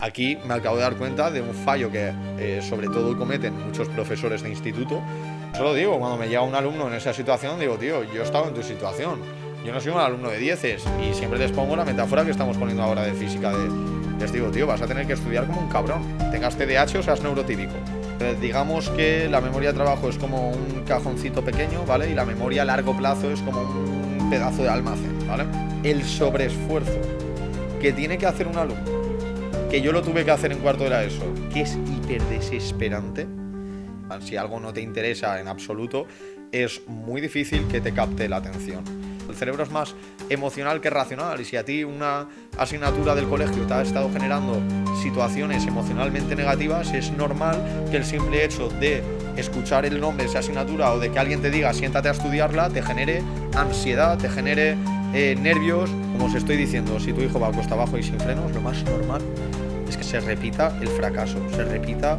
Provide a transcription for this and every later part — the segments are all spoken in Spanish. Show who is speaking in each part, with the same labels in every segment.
Speaker 1: Aquí me acabo de dar cuenta de un fallo que sobre todo cometen muchos profesores de instituto. Solo digo, cuando me llega un alumno en esa situación, digo, tío, yo he estado en tu situación. Yo no soy un alumno de dieces y siempre les pongo la metáfora que estamos poniendo ahora de física. Les digo, tío, vas a tener que estudiar como un cabrón. Tengas TDAH o seas neurotípico. Digamos que la memoria de trabajo es como un cajoncito pequeño, ¿vale? Y la memoria a largo plazo es como un pedazo de almacén, ¿vale? El sobreesfuerzo que tiene que hacer un alumno, que yo lo tuve que hacer en cuarto de la ESO, que es hiper desesperante. Si algo no te interesa en absoluto, es muy difícil que te capte la atención. El cerebro es más emocional que racional, y si a ti una asignatura del colegio te ha estado generando situaciones emocionalmente negativas, es normal que el simple hecho de escuchar el nombre de esa asignatura o de que alguien te diga siéntate a estudiarla te genere ansiedad, te genere nervios. Como os estoy diciendo, si tu hijo va cuesta abajo y sin frenos, lo más normal es que se repita el fracaso, se repita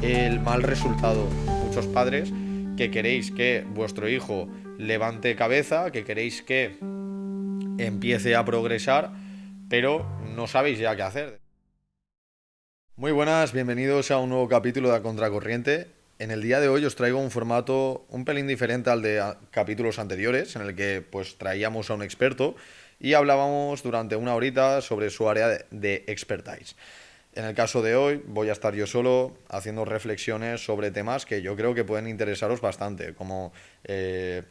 Speaker 1: el mal resultado. Muchos padres que queréis que vuestro hijo levante cabeza, que queréis que empiece a progresar, pero no sabéis ya qué hacer. Muy buenas, bienvenidos a un nuevo capítulo de A Contracorriente. En el día de hoy os traigo un formato un pelín diferente al de capítulos anteriores, en el que pues traíamos a un experto y hablábamos durante una horita sobre su área de expertise. En el caso de hoy voy a estar yo solo haciendo reflexiones sobre temas que yo creo que pueden interesaros bastante, como qué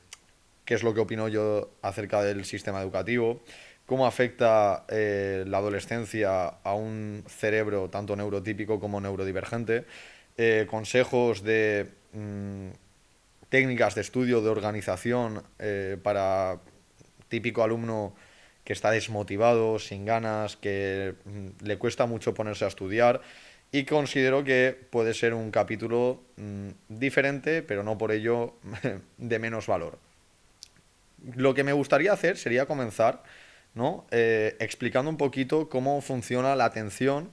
Speaker 1: es lo que opino yo acerca del sistema educativo, cómo afecta la adolescencia a un cerebro tanto neurotípico como neurodivergente, consejos de técnicas de estudio, de organización para típico alumno que está desmotivado, sin ganas, que le cuesta mucho ponerse a estudiar, y considero que puede ser un capítulo diferente, pero no por ello de menos valor. Lo que me gustaría hacer sería comenzar, ¿no? Explicando un poquito cómo funciona la atención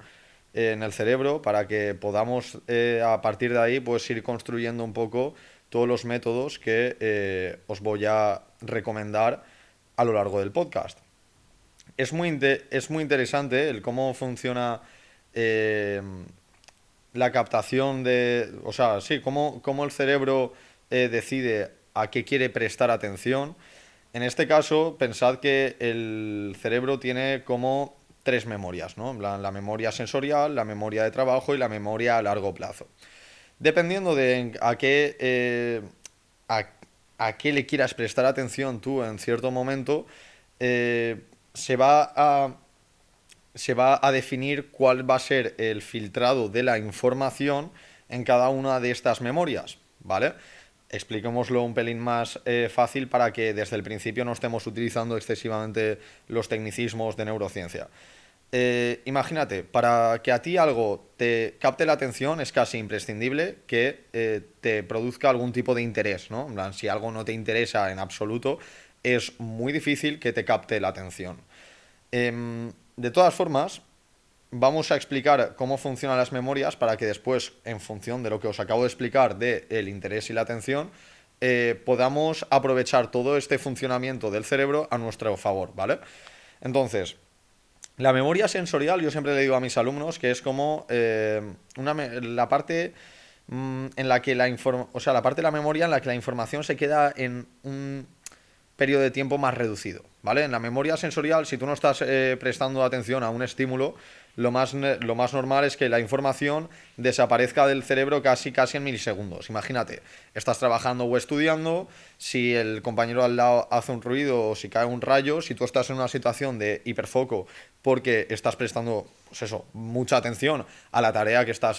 Speaker 1: en el cerebro para que podamos a partir de ahí pues ir construyendo un poco todos los métodos que os voy a recomendar a lo largo del podcast. Es muy interesante el cómo funciona eh, la captación de... O sea, sí, cómo el cerebro decide a qué quiere prestar atención. En este caso, pensad que el cerebro tiene como tres memorias, ¿no? La memoria sensorial, la memoria de trabajo y la memoria a largo plazo. Dependiendo de a, a qué le quieras prestar atención tú en cierto momento, eh, se va a se va a definir cuál va a ser el filtrado de la información en cada una de estas memorias, ¿vale? Expliquémoslo un pelín más fácil para que desde el principio no estemos utilizando excesivamente los tecnicismos de neurociencia. Imagínate, para que a ti algo te capte la atención es casi imprescindible que te produzca algún tipo de interés, ¿no? En plan, si algo no te interesa en absoluto, es muy difícil que te capte la atención. De todas formas, vamos a explicar cómo funcionan las memorias para que después, en función de lo que os acabo de explicar del interés y la atención, podamos aprovechar todo este funcionamiento del cerebro a nuestro favor, ¿vale? Entonces, la memoria sensorial, yo siempre le digo a mis alumnos que es como la parte en la que o sea, la parte de la memoria en la que la información se queda en un periodo de tiempo más reducido, ¿vale? En la memoria sensorial, si tú no estás prestando atención a un estímulo, lo más normal es que la información desaparezca del cerebro casi en milisegundos. Imagínate, estás trabajando o estudiando, si el compañero al lado hace un ruido o si cae un rayo, si tú estás en una situación de hiperfoco porque estás prestando, pues eso, mucha atención a la tarea que estás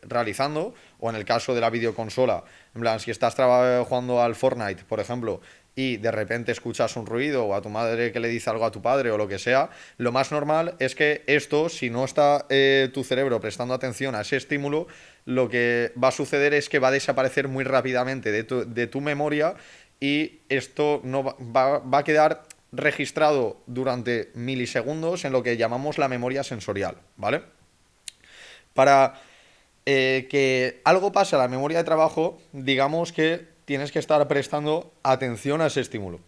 Speaker 1: realizando, o en el caso de la videoconsola, en plan, si estás jugando al Fortnite, por ejemplo, y de repente escuchas un ruido o a tu madre que le dice algo a tu padre o lo que sea, lo más normal es que esto, si no está tu cerebro prestando atención a ese estímulo, lo que va a suceder es que va a desaparecer muy rápidamente de tu memoria, y esto no va a quedar registrado durante milisegundos en lo que llamamos la memoria sensorial, ¿vale? Para que algo pase a la memoria de trabajo, digamos que tienes que estar prestando atención a ese estímulo,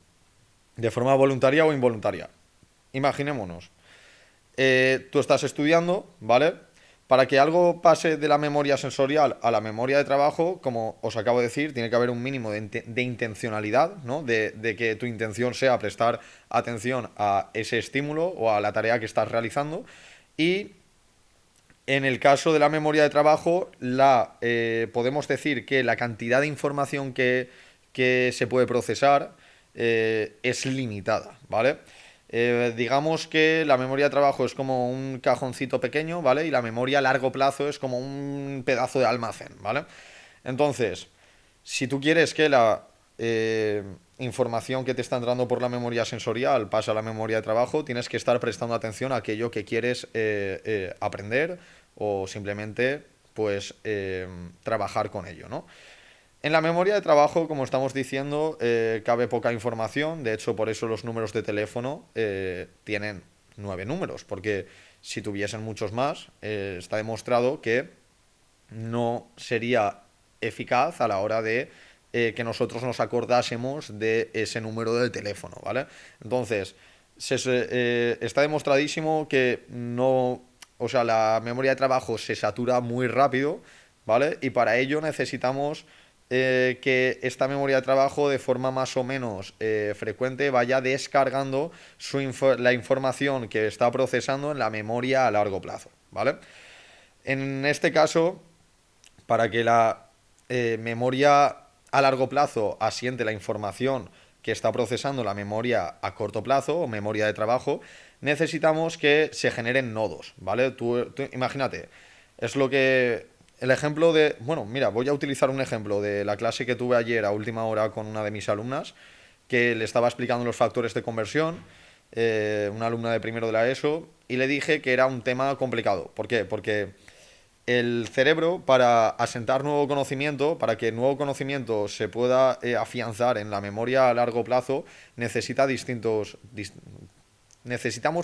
Speaker 1: de forma voluntaria o involuntaria. Imaginémonos. Tú estás estudiando, ¿vale? Para que algo pase de la memoria sensorial a la memoria de trabajo, como os acabo de decir, tiene que haber un mínimo de intencionalidad, ¿no? De que tu intención sea prestar atención a ese estímulo o a la tarea que estás realizando. Y en el caso de la memoria de trabajo, podemos decir que la cantidad de información que se puede procesar es limitada, ¿vale? Digamos que la memoria de trabajo es como un cajoncito pequeño, ¿vale? Y la memoria a largo plazo es como un pedazo de almacén, ¿vale? Entonces, si tú quieres que la información que te está entrando por la memoria sensorial pase a la memoria de trabajo, tienes que estar prestando atención a aquello que quieres aprender o simplemente pues trabajar con ello, ¿no? En la memoria de trabajo, como estamos diciendo, cabe poca información. De hecho, por eso los números de teléfono tienen 9 números, porque si tuviesen muchos más, está demostrado que no sería eficaz a la hora de que nosotros nos acordásemos de ese número de teléfono, ¿vale? Entonces, está demostradísimo que no, o sea, la memoria de trabajo se satura muy rápido, ¿vale? Y para ello necesitamos que esta memoria de trabajo de forma más o menos frecuente vaya descargando la información que está procesando en la memoria a largo plazo, ¿vale? En este caso, para que la memoria a largo plazo asiente la información que está procesando la memoria a corto plazo o memoria de trabajo, necesitamos que se generen nodos, ¿vale? Tú imagínate, es lo que... El ejemplo de... Bueno, mira, voy a utilizar un ejemplo de la clase que tuve ayer a última hora con una de mis alumnas, que le estaba explicando los factores de conversión, una alumna de primero de la ESO, y le dije que era un tema complicado. ¿Por qué? Porque el cerebro, para asentar nuevo conocimiento, para que el nuevo conocimiento se pueda afianzar en la memoria a largo plazo, necesitamos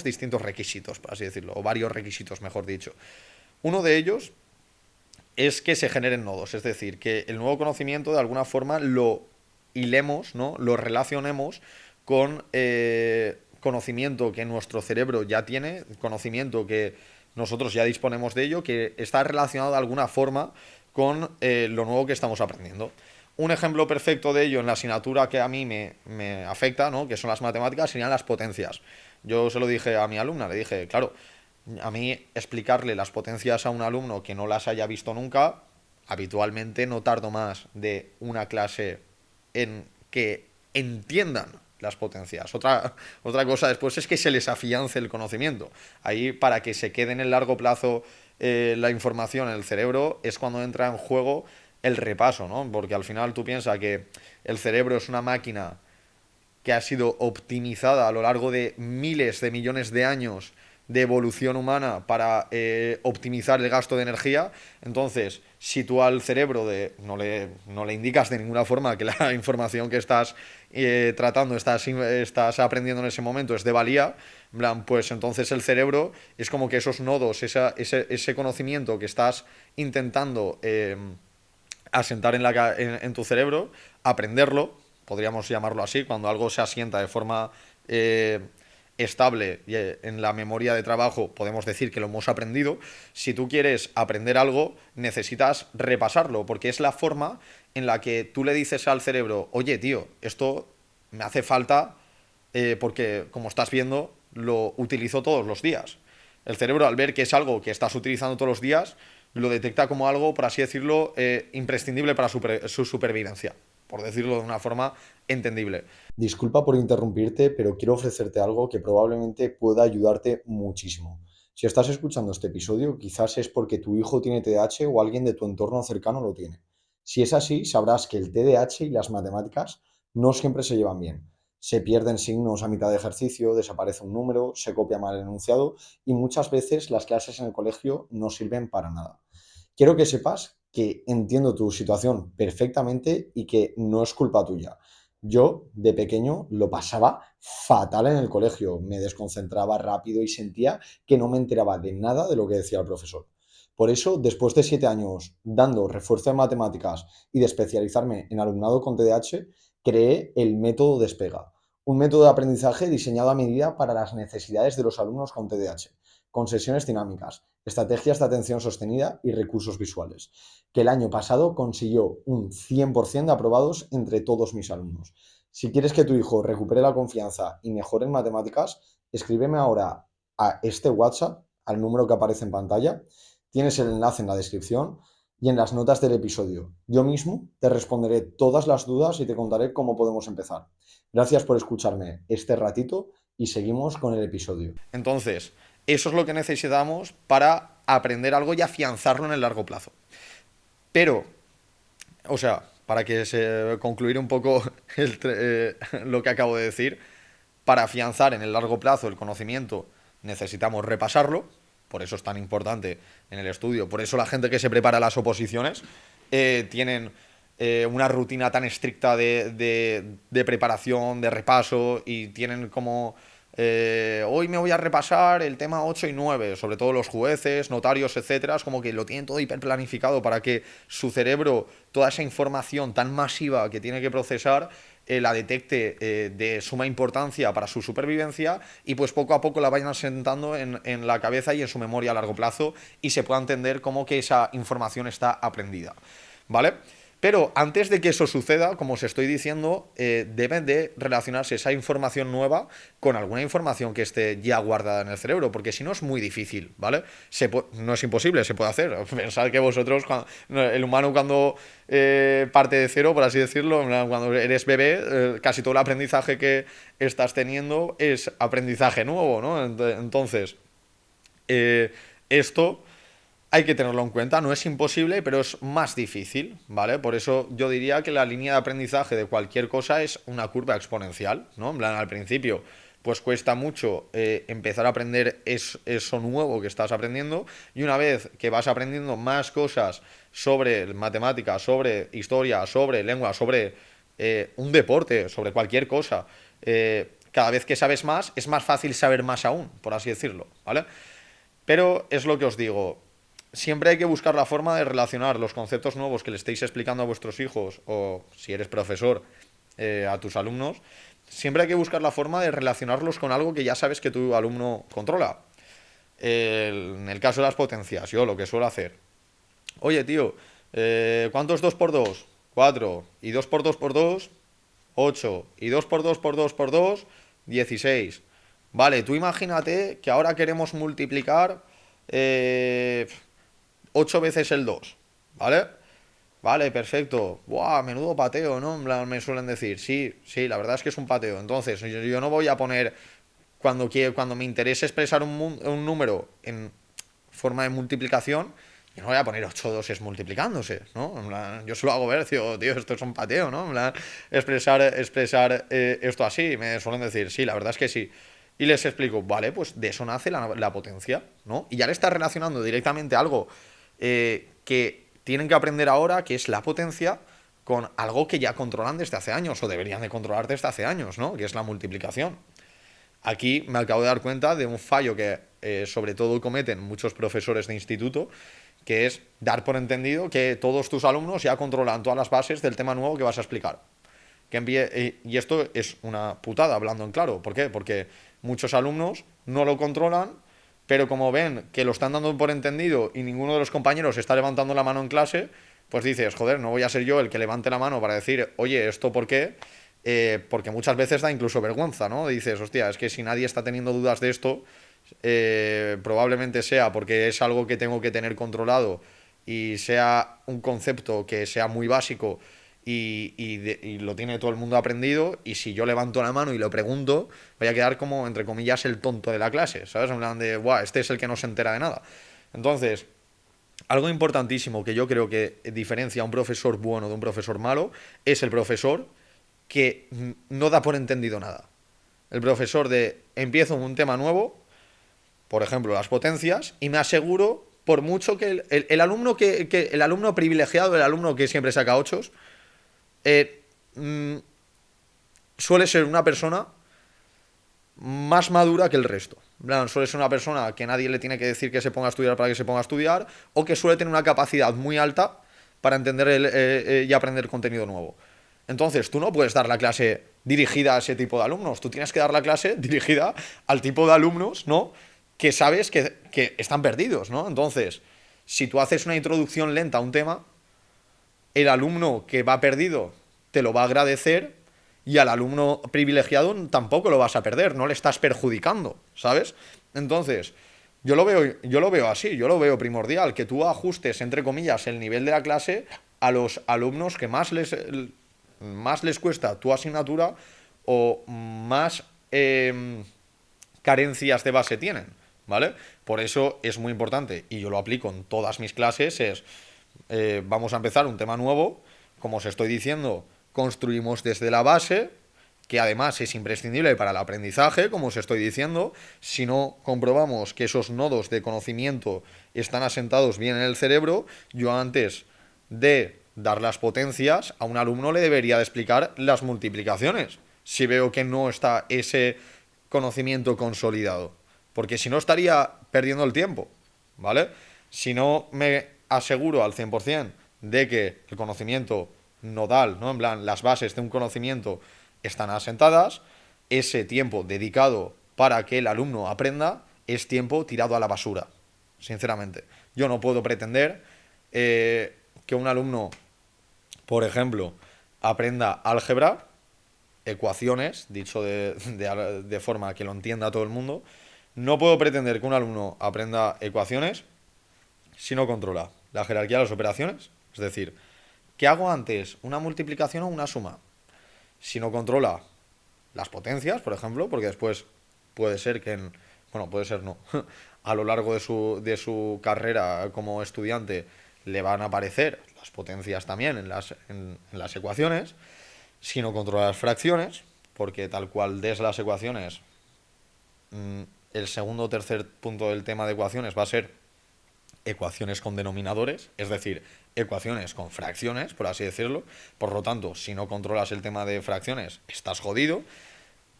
Speaker 1: distintos requisitos, por así decirlo, o varios requisitos, mejor dicho. Uno de ellos es que se generen nodos, es decir, que el nuevo conocimiento de alguna forma lo hilemos, ¿no? Lo relacionemos con conocimiento que nuestro cerebro ya tiene, conocimiento que nosotros ya disponemos de ello, que está relacionado de alguna forma con lo nuevo que estamos aprendiendo. Un ejemplo perfecto de ello en la asignatura que a mí me afecta, ¿no? Que son las matemáticas, serían las potencias. Yo se lo dije a mi alumna, le dije, claro, a mí explicarle las potencias a un alumno que no las haya visto nunca, habitualmente no tardo más de una clase en que entiendan las potencias. Otra cosa después es que se les afiance el conocimiento. Ahí, para que se quede en el largo plazo la información en el cerebro, es cuando entra en juego el repaso, ¿no? Porque al final tú piensas que el cerebro es una máquina que ha sido optimizada a lo largo de miles de millones de años de evolución humana para optimizar el gasto de energía. Entonces, si tú al cerebro no le indicas de ninguna forma que la información que estás tratando, estás aprendiendo en ese momento es de valía, pues entonces el cerebro es como que esos nodos, ese conocimiento que estás intentando asentar en tu cerebro, aprenderlo, podríamos llamarlo así, cuando algo se asienta de forma estable en la memoria de trabajo, podemos decir que lo hemos aprendido. Si tú quieres aprender algo, necesitas repasarlo, porque es la forma en la que tú le dices al cerebro, oye, tío, esto me hace falta porque, como estás viendo, lo utilizo todos los días. El cerebro, al ver que es algo que estás utilizando todos los días, lo detecta como algo, por así decirlo, imprescindible para su supervivencia, por decirlo de una forma entendible.
Speaker 2: Disculpa por interrumpirte, pero quiero ofrecerte algo que probablemente pueda ayudarte muchísimo. Si estás escuchando este episodio, quizás es porque tu hijo tiene TDAH o alguien de tu entorno cercano lo tiene. Si es así, sabrás que el TDAH y las matemáticas no siempre se llevan bien. Se pierden signos a mitad de ejercicio, desaparece un número, se copia mal el enunciado y muchas veces las clases en el colegio no sirven para nada. Quiero que sepas que entiendo tu situación perfectamente y que no es culpa tuya. Yo, de pequeño, lo pasaba fatal en el colegio, me desconcentraba rápido y sentía que no me enteraba de nada de lo que decía el profesor. Por eso, después de 7 años dando refuerzo en matemáticas y de especializarme en alumnado con TDAH, creé el método Despega, un método de aprendizaje diseñado a medida para las necesidades de los alumnos con TDAH. con sesiones dinámicas, estrategias de atención sostenida y recursos visuales, que el año pasado consiguió un 100% de aprobados entre todos mis alumnos. Si quieres que tu hijo recupere la confianza y mejore en matemáticas, escríbeme ahora a este WhatsApp, al número que aparece en pantalla. Tienes el enlace en la descripción y en las notas del episodio. Yo mismo te responderé todas las dudas y te contaré cómo podemos empezar. Gracias por escucharme este ratito y seguimos con el episodio.
Speaker 1: Entonces, eso es lo que necesitamos para aprender algo y afianzarlo en el largo plazo. Pero, o sea, para que se concluir un poco lo que acabo de decir, para afianzar en el largo plazo el conocimiento necesitamos repasarlo, por eso es tan importante en el estudio, por eso la gente que se prepara las oposiciones tienen una rutina tan estricta de preparación, de repaso, y tienen como... hoy me voy a repasar el tema 8 y 9, sobre todo los jueces, notarios, etcétera. Es como que lo tienen todo hiperplanificado para que su cerebro, toda esa información tan masiva que tiene que procesar, la detecte de suma importancia para su supervivencia, y pues poco a poco la vayan asentando en la cabeza y en su memoria a largo plazo, y se pueda entender como que esa información está aprendida, ¿vale? Pero antes de que eso suceda, como os estoy diciendo, deben de relacionarse esa información nueva con alguna información que esté ya guardada en el cerebro, porque si no es muy difícil, ¿vale? No es imposible, se puede hacer. Pensad que vosotros, el humano cuando parte de cero, por así decirlo, cuando eres bebé, casi todo el aprendizaje que estás teniendo es aprendizaje nuevo, ¿no? Entonces, esto... hay que tenerlo en cuenta, no es imposible, pero es más difícil, ¿vale? Por eso yo diría que la línea de aprendizaje de cualquier cosa es una curva exponencial, ¿no? En plan, al principio, pues cuesta mucho empezar a aprender eso nuevo que estás aprendiendo, y una vez que vas aprendiendo más cosas sobre matemáticas, sobre historia, sobre lengua, sobre un deporte, sobre cualquier cosa, cada vez que sabes más, es más fácil saber más aún, por así decirlo, ¿vale? Pero es lo que os digo, siempre hay que buscar la forma de relacionar los conceptos nuevos que le estéis explicando a vuestros hijos, o si eres profesor, a tus alumnos. Siempre hay que buscar la forma de relacionarlos con algo que ya sabes que tu alumno controla. En el caso de las potencias, yo lo que suelo hacer: oye, tío, ¿cuánto es 2 por 2? 4. Y 2 por 2 por 2, 8. Y 2 por 2 por 2 por 2, 16. Vale, tú imagínate que ahora queremos multiplicar 8 veces el 2, ¿vale? Vale, perfecto. Buah, menudo pateo, ¿no? En plan, me suelen decir. Sí, sí, la verdad es que es un pateo. Entonces, yo no voy a poner, cuando me interese expresar un número en forma de multiplicación, yo no voy a poner 8 doses multiplicándose, ¿no? En plan, yo solo hago ver, tío, esto es un pateo, ¿no? En plan, expresar esto así. Me suelen decir, sí, la verdad es que sí. Y les explico, vale, pues de eso nace la potencia, ¿no? Y ya le estás relacionando directamente algo que tienen que aprender ahora, que es la potencia, con algo que ya controlan desde hace años, o deberían de controlar desde hace años, ¿no? Que es la multiplicación. Aquí me acabo de dar cuenta de un fallo que sobre todo cometen muchos profesores de instituto, que es dar por entendido que todos tus alumnos ya controlan todas las bases del tema nuevo que vas a explicar. Y esto es una putada, hablando en claro. ¿Por qué? Porque muchos alumnos no lo controlan, pero como ven que lo están dando por entendido y ninguno de los compañeros está levantando la mano en clase, pues dices, joder, no voy a ser yo el que levante la mano para decir, oye, ¿esto por qué? Porque muchas veces da incluso vergüenza, ¿no? Dices, hostia, es que si nadie está teniendo dudas de esto, probablemente sea porque es algo que tengo que tener controlado, y sea un concepto que sea muy básico, y lo tiene todo el mundo aprendido, y si yo levanto la mano y lo pregunto, voy a quedar como, entre comillas, el tonto de la clase, ¿sabes? En plan de, guau, este es el que no se entera de nada. Entonces, algo importantísimo que yo creo que diferencia a un profesor bueno de un profesor malo es el profesor que no da por entendido nada. El profesor de, empiezo un tema nuevo, por ejemplo, las potencias, y me aseguro, por mucho que el alumno el alumno privilegiado, el alumno que siempre saca ochos, eh, mm, suele ser una persona más madura que el resto. En plan, suele ser una persona que nadie le tiene que decir que se ponga a estudiar para que se ponga a estudiar, o que suele tener una capacidad muy alta para entender y aprender contenido nuevo. Entonces, tú no puedes dar la clase dirigida a ese tipo de alumnos. Tú tienes que dar la clase dirigida al tipo de alumnos, ¿no?, que sabes que están perdidos, ¿no? Entonces, si tú haces una introducción lenta a un tema, el alumno que va perdido te lo va a agradecer y al alumno privilegiado tampoco lo vas a perder, no le estás perjudicando, ¿sabes? Entonces, yo lo veo así, yo lo veo primordial, que tú ajustes, entre comillas, el nivel de la clase a los alumnos que más les cuesta tu asignatura o más carencias de base tienen, ¿vale? Por eso es muy importante, y yo lo aplico en todas mis clases, vamos a empezar un tema nuevo, como os estoy diciendo, construimos desde la base, que además es imprescindible para el aprendizaje, como os estoy diciendo. Si no comprobamos que esos nodos de conocimiento están asentados bien en el cerebro, yo antes de dar las potencias, a un alumno le debería de explicar las multiplicaciones, si veo que no está ese conocimiento consolidado. Porque si no estaría perdiendo el tiempo, ¿vale? Si no me aseguro al 100% de que el conocimiento nodal, ¿no? En plan, las bases de un conocimiento están asentadas, ese tiempo dedicado para que el alumno aprenda es tiempo tirado a la basura, sinceramente. Yo no puedo pretender que un alumno, por ejemplo, aprenda álgebra, ecuaciones, dicho de forma que lo entienda todo el mundo. No puedo pretender que un alumno aprenda ecuaciones si no controla la jerarquía de las operaciones. Es decir, ¿qué hago antes? ¿Una multiplicación o una suma? Si no controla las potencias, por ejemplo, porque después puede ser que bueno, puede ser no, a lo largo de su carrera como estudiante le van a aparecer las potencias también en las ecuaciones. Si no controla las fracciones, porque tal cual des las ecuaciones, el segundo o tercer punto del tema de ecuaciones va a ser ecuaciones con denominadores, es decir, ecuaciones con fracciones, por así decirlo. Por lo tanto, si no controlas el tema de fracciones, estás jodido.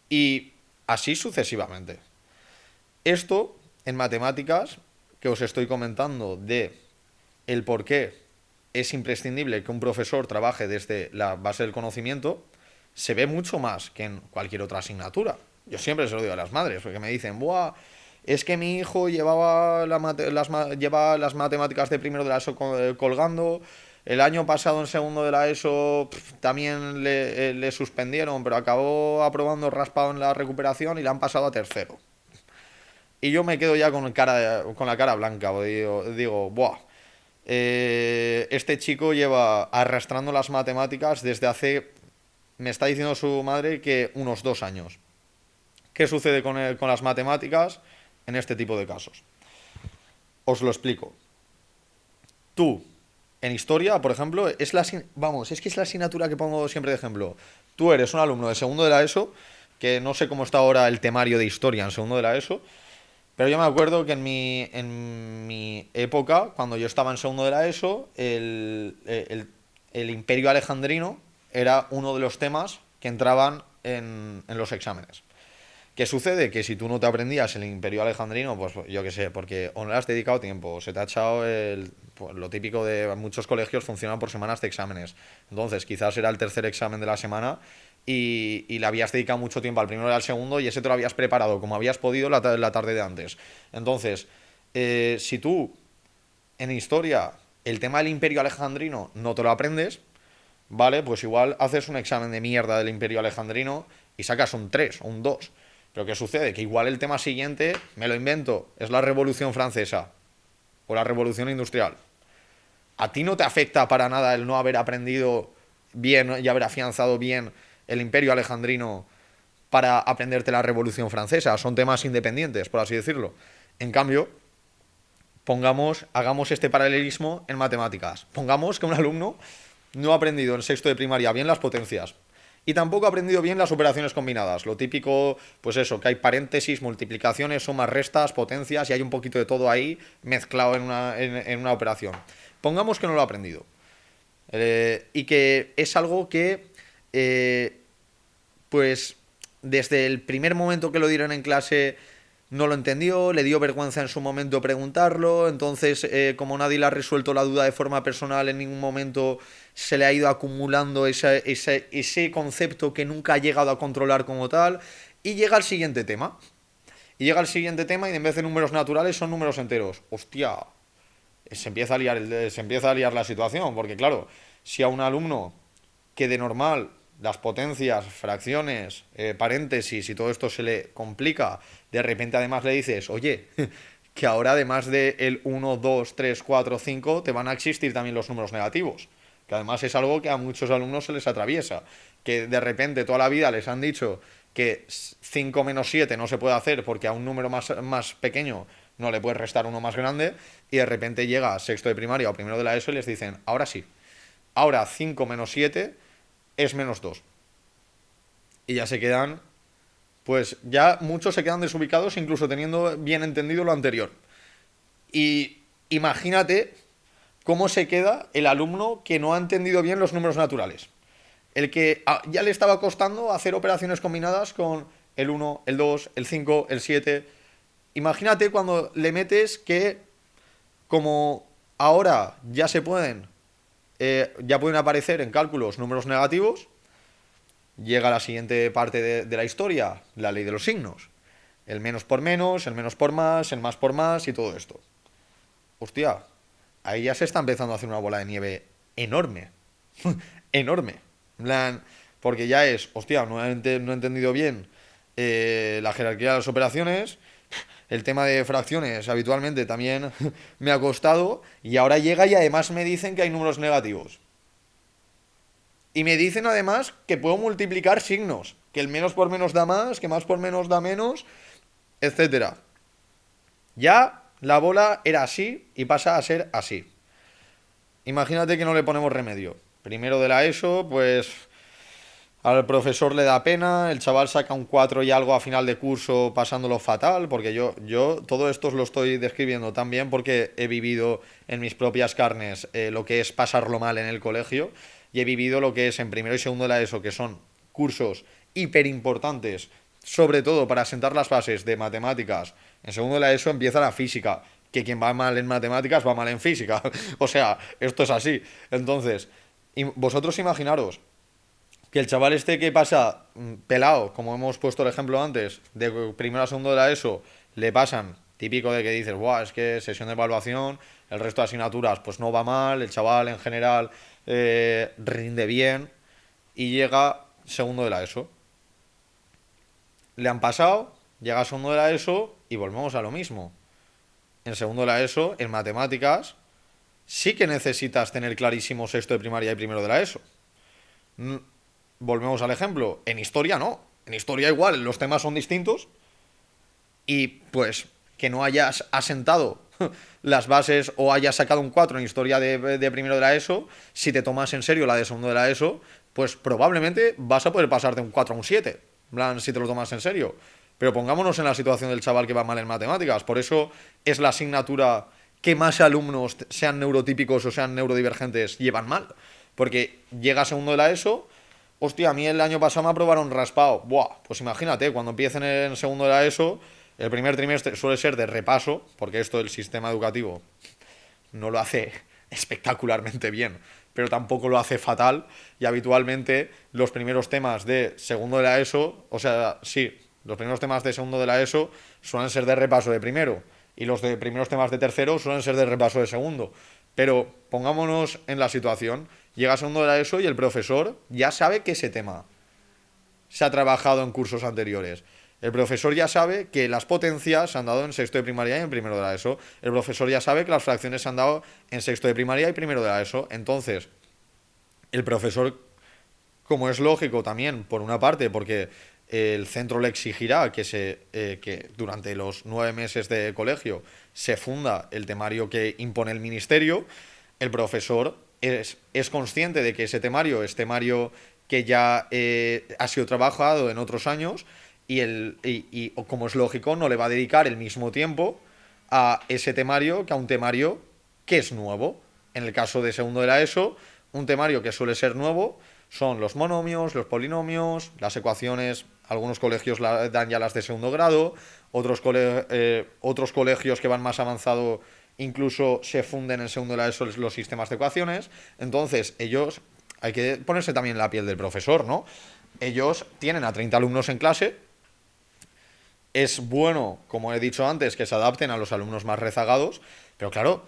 Speaker 1: Y así sucesivamente. Esto, en matemáticas, que os estoy comentando de el por qué es imprescindible que un profesor trabaje desde la base del conocimiento, se ve mucho más que en cualquier otra asignatura. Yo siempre se lo digo a las madres, porque me dicen, ¡buah! Es que mi hijo lleva las matemáticas de primero de la ESO colgando. El año pasado en segundo de la ESO también le suspendieron, pero acabó aprobando raspado en la recuperación y le han pasado a tercero. Y yo me quedo ya con la cara blanca. Digo, ¡buah! Este chico lleva arrastrando las matemáticas desde hace, me está diciendo su madre, que unos 2 años. ¿Qué sucede con las matemáticas en este tipo de casos? Os lo explico. Tú, en historia, por ejemplo, es que es la asignatura que pongo siempre de ejemplo. Tú eres un alumno de segundo de la ESO, que no sé cómo está ahora el temario de historia en segundo de la ESO, pero yo me acuerdo que en mi época, cuando yo estaba en segundo de la ESO, el Imperio Alejandrino era uno de los temas que entraban en los exámenes. ¿Qué sucede? Que si tú no te aprendías el Imperio Alejandrino, pues yo qué sé, porque o no le has dedicado tiempo, o se te ha echado pues, lo típico de muchos colegios funcionan por semanas de exámenes. Entonces, quizás era el tercer examen de la semana y le habías dedicado mucho tiempo al primero y al segundo y ese te lo habías preparado como habías podido la tarde de antes. Entonces, si tú en historia el tema del Imperio Alejandrino no te lo aprendes, ¿vale? Pues igual haces un examen de mierda del Imperio Alejandrino y sacas un 3 o un 2. Pero ¿qué sucede? Que igual el tema siguiente, me lo invento, es la Revolución Francesa o la Revolución Industrial. ¿A ti no te afecta para nada el no haber aprendido bien y haber afianzado bien el Imperio Alejandrino para aprenderte la Revolución Francesa? Son temas independientes, por así decirlo. En cambio, hagamos este paralelismo en matemáticas. Pongamos que un alumno no ha aprendido en sexto de primaria bien las potencias y tampoco ha aprendido bien las operaciones combinadas. Lo típico, pues eso, que hay paréntesis, multiplicaciones, sumas, restas, potencias y hay un poquito de todo ahí mezclado en una operación. Pongamos que no lo ha aprendido. Y que es algo que, pues, desde el primer momento que lo dieron en clase no lo entendió, le dio vergüenza en su momento preguntarlo, entonces como nadie le ha resuelto la duda de forma personal, en ningún momento se le ha ido acumulando ese concepto que nunca ha llegado a controlar como tal, y llega al siguiente tema. y llega el siguiente tema y en vez de números naturales son números enteros. Hostia, se empieza a liar la situación, porque claro, si a un alumno que de normal las potencias, fracciones, paréntesis y todo esto se le complica, de repente además le dices, oye, que ahora además de el 1, 2, 3, 4, 5, te van a existir también los números negativos. Que además es algo que a muchos alumnos se les atraviesa. Que de repente toda la vida les han dicho que 5 menos 7 no se puede hacer porque a un número más pequeño no le puedes restar uno más grande, y de repente llega a sexto de primaria o primero de la ESO y les dicen, ahora sí, ahora 5 menos 7 es menos 2. Y ya se quedan, pues ya muchos se quedan desubicados incluso teniendo bien entendido lo anterior. Y imagínate cómo se queda el alumno que no ha entendido bien los números naturales. El que ya le estaba costando hacer operaciones combinadas con el 1, el 2, el 5, el 7. Imagínate cuando le metes que, como ahora ya pueden aparecer en cálculos números negativos, llega la siguiente parte de la historia, la ley de los signos. El menos por menos, el menos por más, el más por más y todo esto. Hostia, ahí ya se está empezando a hacer una bola de nieve enorme. Enorme. En plan, porque ya es, hostia, no he entendido bien la jerarquía de las operaciones. El tema de fracciones habitualmente también me ha costado. Y ahora llega y además me dicen que hay números negativos. Y me dicen además que puedo multiplicar signos. Que el menos por menos da más, que más por menos da menos, etcétera. Ya la bola era así y pasa a ser así. Imagínate que no le ponemos remedio. Primero de la ESO, pues al profesor le da pena, el chaval saca un 4 y algo a final de curso pasándolo fatal, porque yo todo esto os lo estoy describiendo también porque he vivido en mis propias carnes lo que es pasarlo mal en el colegio, y he vivido lo que es en primero y segundo de la ESO, que son cursos hiper importantes, sobre todo para sentar las bases de matemáticas. En segundo de la ESO empieza la física, que quien va mal en matemáticas va mal en física. O sea, esto es así. Entonces, vosotros imaginaros que el chaval este que pasa pelado, como hemos puesto el ejemplo antes, de primero a segundo de la ESO, le pasan, típico de que dices, buah, es que sesión de evaluación, el resto de asignaturas pues no va mal, el chaval en general rinde bien, y llega segundo de la ESO. Le han pasado, llega a segundo de la ESO y volvemos a lo mismo. En segundo de la ESO, en matemáticas, sí que necesitas tener clarísimo sexto de primaria y primero de la ESO. Volvemos al ejemplo, en historia no. En historia igual, los temas son distintos y pues que no hayas asentado las bases o hayas sacado un 4 en historia de primero de la ESO, si te tomas en serio la de segundo de la ESO, pues probablemente vas a poder pasar de un 4 a un 7, en plan, si te lo tomas en serio. Pero pongámonos en la situación del chaval que va mal en matemáticas. Por eso es la asignatura que más alumnos, sean neurotípicos o sean neurodivergentes, llevan mal. Porque llega segundo de la ESO, hostia, a mí el año pasado me aprobaron raspado. Buah, pues imagínate, cuando empiecen en segundo de la ESO, el primer trimestre suele ser de repaso, porque esto del sistema educativo no lo hace espectacularmente bien, pero tampoco lo hace fatal, y habitualmente los primeros temas de segundo de la ESO, o sea, sí, los primeros temas de segundo de la ESO suelen ser de repaso de primero, y los de primeros temas de tercero suelen ser de repaso de segundo. Pero pongámonos en la situación, llega segundo de la ESO y el profesor ya sabe que ese tema se ha trabajado en cursos anteriores. El profesor ya sabe que las potencias se han dado en sexto de primaria y en primero de la ESO. El profesor ya sabe que las fracciones se han dado en sexto de primaria y primero de la ESO. Entonces, el profesor, como es lógico también, por una parte, porque el centro le exigirá que durante los 9 meses de colegio se funda el temario que impone el ministerio, el profesor es consciente de que ese temario es temario que ya ha sido trabajado en otros años, y como es lógico, no le va a dedicar el mismo tiempo a ese temario que a un temario que es nuevo. En el caso de segundo de la ESO, un temario que suele ser nuevo son los monomios, los polinomios, las ecuaciones. Algunos colegios dan ya las de segundo grado, otros colegios que van más avanzado incluso se funden en segundo de la ESO los sistemas de ecuaciones. Entonces, hay que ponerse también en la piel del profesor, ¿no? Ellos tienen a 30 alumnos en clase es bueno, como he dicho antes, que se adapten a los alumnos más rezagados, pero claro,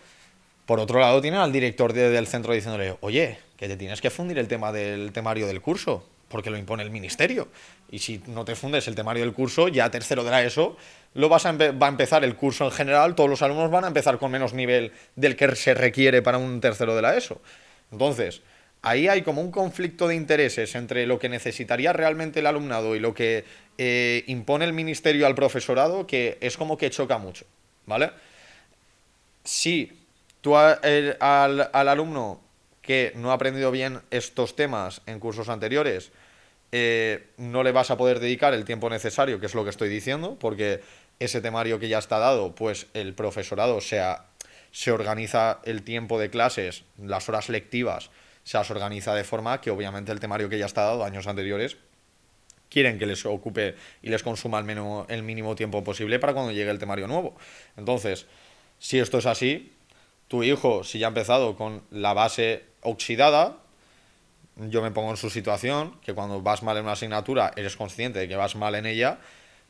Speaker 1: por otro lado tienen al director del centro diciéndole, oye, que te tienes que fundir el tema del temario del curso, porque lo impone el ministerio. Y si no te fundes el temario del curso, ya tercero de la ESO, va a empezar el curso en general, todos los alumnos van a empezar con menos nivel del que se requiere para un tercero de la ESO. Entonces, ahí hay como un conflicto de intereses entre lo que necesitaría realmente el alumnado y lo que impone el ministerio al profesorado, que es como que choca mucho, ¿vale? Si tú al alumno que no ha aprendido bien estos temas en cursos anteriores, no le vas a poder dedicar el tiempo necesario, que es lo que estoy diciendo, porque ese temario que ya está dado, pues el profesorado se organiza el tiempo de clases, las horas lectivas, se las organiza de forma que obviamente el temario que ya está dado años anteriores quieren que les ocupe y les consuma el mínimo tiempo posible para cuando llegue el temario nuevo. Entonces, si esto es así, tu hijo, si ya ha empezado con la base oxidada, yo me pongo en su situación, que cuando vas mal en una asignatura eres consciente de que vas mal en ella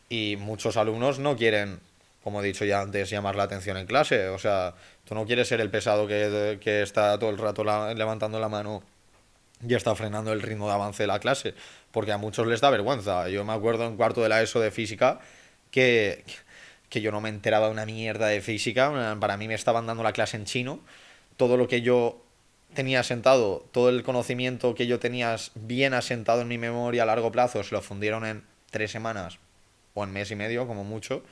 Speaker 1: y muchos alumnos no quieren, como he dicho ya antes, llamar la atención en clase. O sea, tú no quieres ser el pesado que está todo el rato levantando la mano y está frenando el ritmo de avance de la clase, porque a muchos les da vergüenza. Yo me acuerdo en cuarto de la ESO de física que, que yo no me enteraba de una mierda de física, para mí me estaban dando la clase en chino, todo lo que yo tenía asentado, todo el conocimiento que yo tenía bien asentado en mi memoria a largo plazo, se lo fundieron en 3 semanas o en mes y medio, como mucho,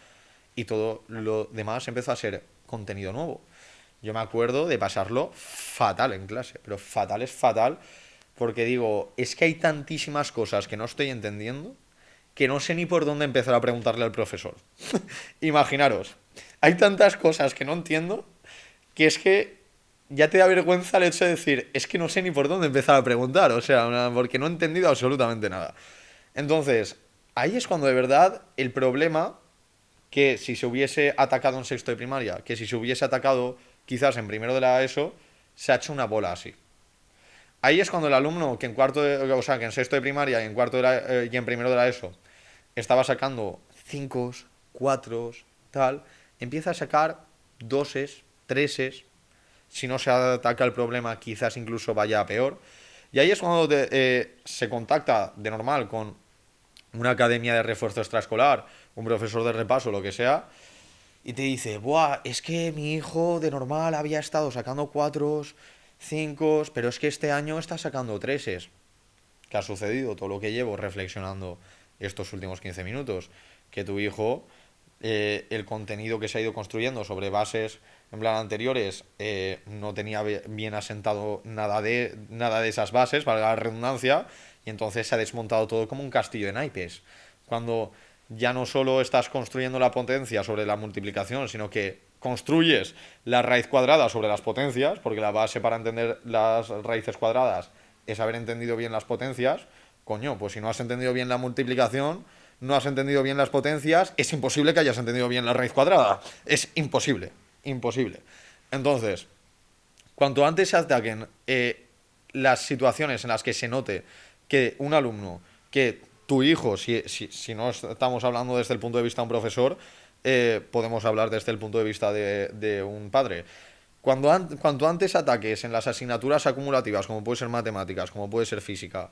Speaker 1: y todo lo demás empezó a ser contenido nuevo. Yo me acuerdo de pasarlo fatal en clase, pero fatal es fatal, porque digo, es que hay tantísimas cosas que no estoy entendiendo que no sé ni por dónde empezar a preguntarle al profesor. Imaginaros, hay tantas cosas que no entiendo que es que ya te da vergüenza el hecho de decir, es que no sé ni por dónde empezar a preguntar, o sea, porque no he entendido absolutamente nada. Entonces, ahí es cuando de verdad el problema, que si se hubiese atacado en sexto de primaria, que si se hubiese atacado quizás en primero de la ESO, se ha hecho una bola así. Ahí es cuando el alumno que en o sea, que en sexto de primaria y en y en primero de la ESO estaba sacando 5, 4, tal, empieza a sacar doses, treses. Si no se ataca el problema, quizás incluso vaya a peor. Y ahí es cuando se contacta de normal con una academia de refuerzo extraescolar, un profesor de repaso, lo que sea, y te dice, buah, es que mi hijo de normal había estado sacando 4, 5, pero es que este año está sacando treses. ¿Qué ha sucedido? Todo lo que llevo reflexionando estos últimos 15 minutos. Que tu hijo, el contenido que se ha ido construyendo sobre bases en plan anteriores, no tenía bien asentado nada de esas bases, valga la redundancia, y entonces se ha desmontado todo como un castillo de naipes. Cuando ya no solo estás construyendo la potencia sobre la multiplicación, sino que construyes la raíz cuadrada sobre las potencias, porque la base para entender las raíces cuadradas es haber entendido bien las potencias. Coño, pues si no has entendido bien la multiplicación, no has entendido bien las potencias, es imposible que hayas entendido bien la raíz cuadrada. Es imposible, imposible. Entonces, cuanto antes se ataquen las situaciones en las que se note que un alumno, que tu hijo, si no estamos hablando desde el punto de vista de un profesor, podemos hablar desde el punto de vista de un padre. Cuanto antes ataques en las asignaturas acumulativas, como puede ser matemáticas, como puede ser física,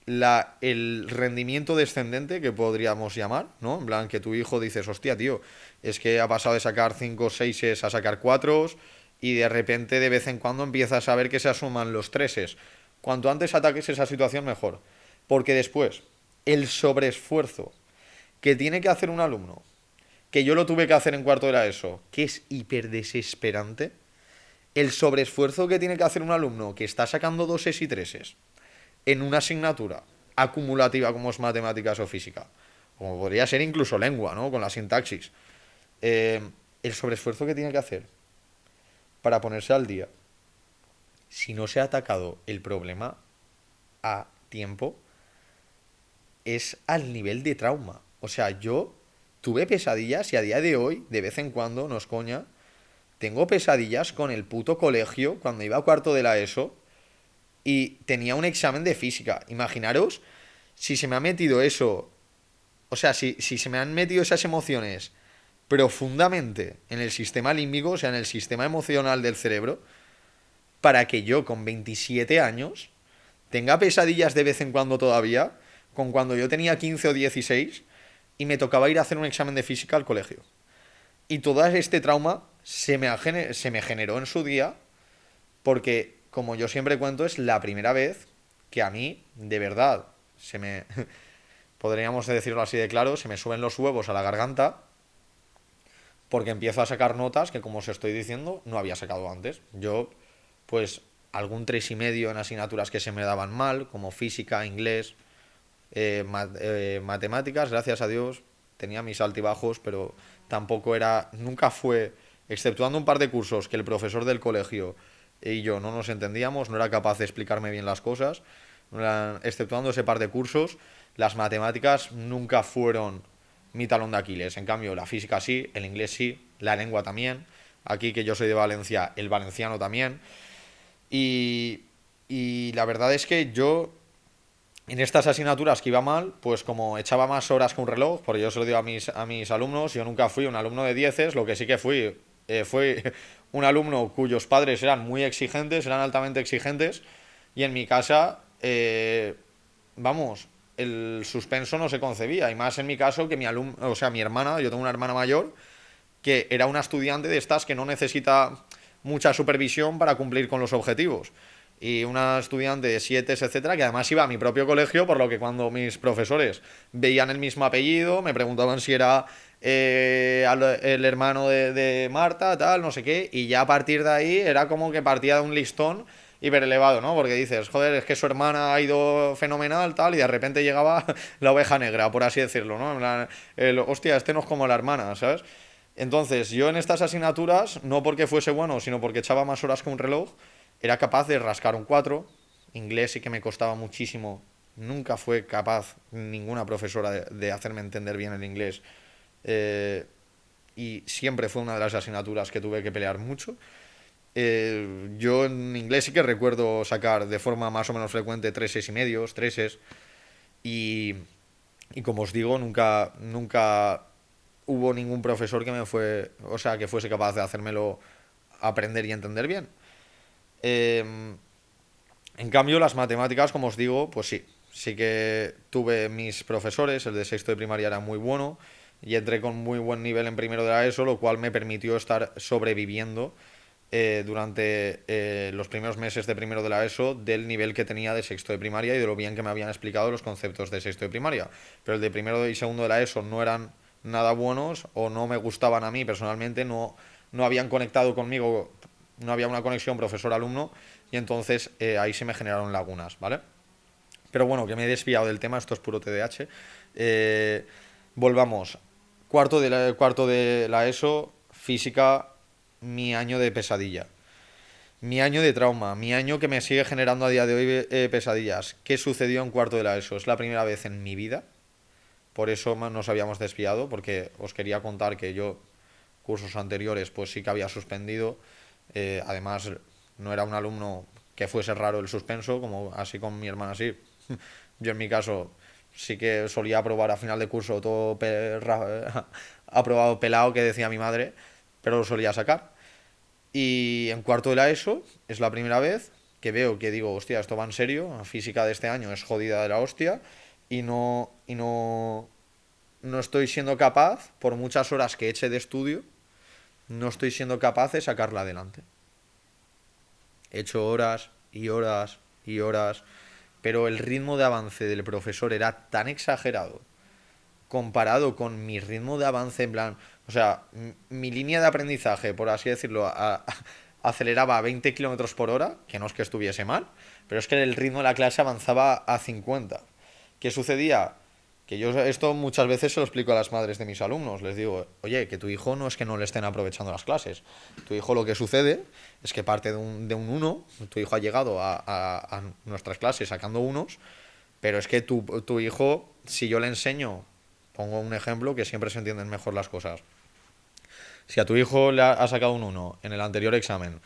Speaker 1: el rendimiento descendente que podríamos llamar, ¿no? En plan, que tu hijo dices, hostia, tío, es que ha pasado de sacar 5 6 a sacar 4 y de repente de vez en cuando empiezas a ver que se asuman los 3. Cuanto antes ataques esa situación, mejor. Porque después, el sobreesfuerzo que tiene que hacer un alumno, que yo lo tuve que hacer en cuarto de la ESO, que es hiper desesperante, el sobreesfuerzo que tiene que hacer un alumno que está sacando 2 y 3 en una asignatura acumulativa como es matemáticas o física, como podría ser incluso lengua, ¿no? Con la sintaxis. El sobreesfuerzo que tiene que hacer para ponerse al día, si no se ha atacado el problema a tiempo, es al nivel de trauma. O sea, yo tuve pesadillas y a día de hoy, de vez en cuando, no es coña, tengo pesadillas con el puto colegio cuando iba a cuarto de la ESO y tenía un examen de física. Imaginaros si se me ha metido eso O sea, si se me han metido esas emociones profundamente en el sistema límbico, o sea, en el sistema emocional del cerebro, para que yo con 27 años tenga pesadillas de vez en cuando todavía, con cuando yo tenía 15 o 16 y me tocaba ir a hacer un examen de física al colegio. Y todo este trauma se me generó en su día porque, como yo siempre cuento, es la primera vez que a mí, de verdad, podríamos decirlo así de claro, se me suben los huevos a la garganta porque empiezo a sacar notas que, como os estoy diciendo, no había sacado antes. Yo, pues, algún 3,5 en asignaturas que se me daban mal, como física, inglés, matemáticas, gracias a Dios, tenía mis altibajos, pero tampoco era, nunca fue, exceptuando un par de cursos que el profesor del colegio y yo no nos entendíamos, no era capaz de explicarme bien las cosas, exceptuando ese par de cursos, las matemáticas nunca fueron mi talón de Aquiles. En cambio, la física sí, el inglés sí, la lengua también. Aquí que yo soy de Valencia, el valenciano también. Y, y la verdad es que yo en estas asignaturas que iba mal, pues como echaba más horas que un reloj, porque yo se lo digo a mis alumnos, yo nunca fui un alumno de dieces, lo que sí que fui un alumno cuyos padres eran muy exigentes, eran altamente exigentes, y en mi casa, vamos, el suspenso no se concebía, y más en mi caso que o sea, mi hermana, yo tengo una hermana mayor, que era una estudiante de estas que no necesita mucha supervisión para cumplir con los objetivos. Y una estudiante de 7, etcétera, que además iba a mi propio colegio, por lo que cuando mis profesores veían el mismo apellido, me preguntaban si era el hermano de Marta, tal, no sé qué, y ya a partir de ahí era como que partía de un listón hiper elevado, ¿no? Porque dices, joder, es que su hermana ha ido fenomenal, tal, y de repente llegaba la oveja negra, por así decirlo, ¿no? En plan, hostia, este no es como la hermana, ¿sabes? Entonces, yo en estas asignaturas, no porque fuese bueno, sino porque echaba más horas que un reloj, era capaz de rascar un 4. Inglés sí que me costaba muchísimo. Nunca fue capaz ninguna profesora de hacerme entender bien el inglés. Eh, y siempre fue una de las asignaturas que tuve que pelear mucho. Yo en inglés sí que recuerdo sacar de forma más o menos frecuente 3,6 y medios, 3. Y, y como os digo, nunca hubo ningún profesor o sea, que fuese capaz de hacérmelo aprender y entender bien. Eh, en cambio, las matemáticas, como os digo, pues sí que tuve mis profesores, el de sexto de primaria era muy bueno y entré con muy buen nivel en primero de la ESO, lo cual me permitió estar sobreviviendo durante los primeros meses de primero de la ESO del nivel que tenía de sexto de primaria y de lo bien que me habían explicado los conceptos de sexto de primaria. Pero el de primero y segundo de la ESO no eran nada buenos o no me gustaban a mí personalmente, no habían conectado conmigo, no había una conexión profesor-alumno y entonces ahí se me generaron lagunas, ¿vale? Pero bueno, que me he desviado del tema, esto es puro TDAH. Eh, Volvamos. Cuarto de la ESO, física, mi año de pesadilla. Mi año de trauma, mi año que me sigue generando a día de hoy pesadillas. ¿Qué sucedió en cuarto de la ESO? Es la primera vez en mi vida, por eso nos habíamos desviado, porque os quería contar que yo, cursos anteriores, pues sí que había suspendido. Además, no era un alumno que fuese raro el suspenso, como así con mi hermana sí. Yo en mi caso sí que solía aprobar a final de curso todo aprobado pelado que decía mi madre, pero lo solía sacar. Y en cuarto de la ESO es la primera vez que veo que digo, hostia, esto va en serio, la física de este año es jodida de la hostia y no estoy siendo capaz, por muchas horas que eche de estudio, no estoy siendo capaz de sacarla adelante. He hecho horas y horas y horas, pero el ritmo de avance del profesor era tan exagerado comparado con mi ritmo de avance en plan, o sea, mi línea de aprendizaje, por así decirlo, aceleraba a 20 kilómetros por hora, que no es que estuviese mal, pero es que el ritmo de la clase avanzaba a 50. ¿Qué sucedía? Que yo esto muchas veces se lo explico a las madres de mis alumnos. Les digo, oye, que tu hijo no es que no le estén aprovechando las clases. Tu hijo lo que sucede es que parte de un 1, tu hijo ha llegado a nuestras clases sacando unos, pero es que tu hijo, si yo le enseño, pongo un ejemplo que siempre se entienden mejor las cosas. Si a tu hijo le ha sacado un 1 en el anterior examen,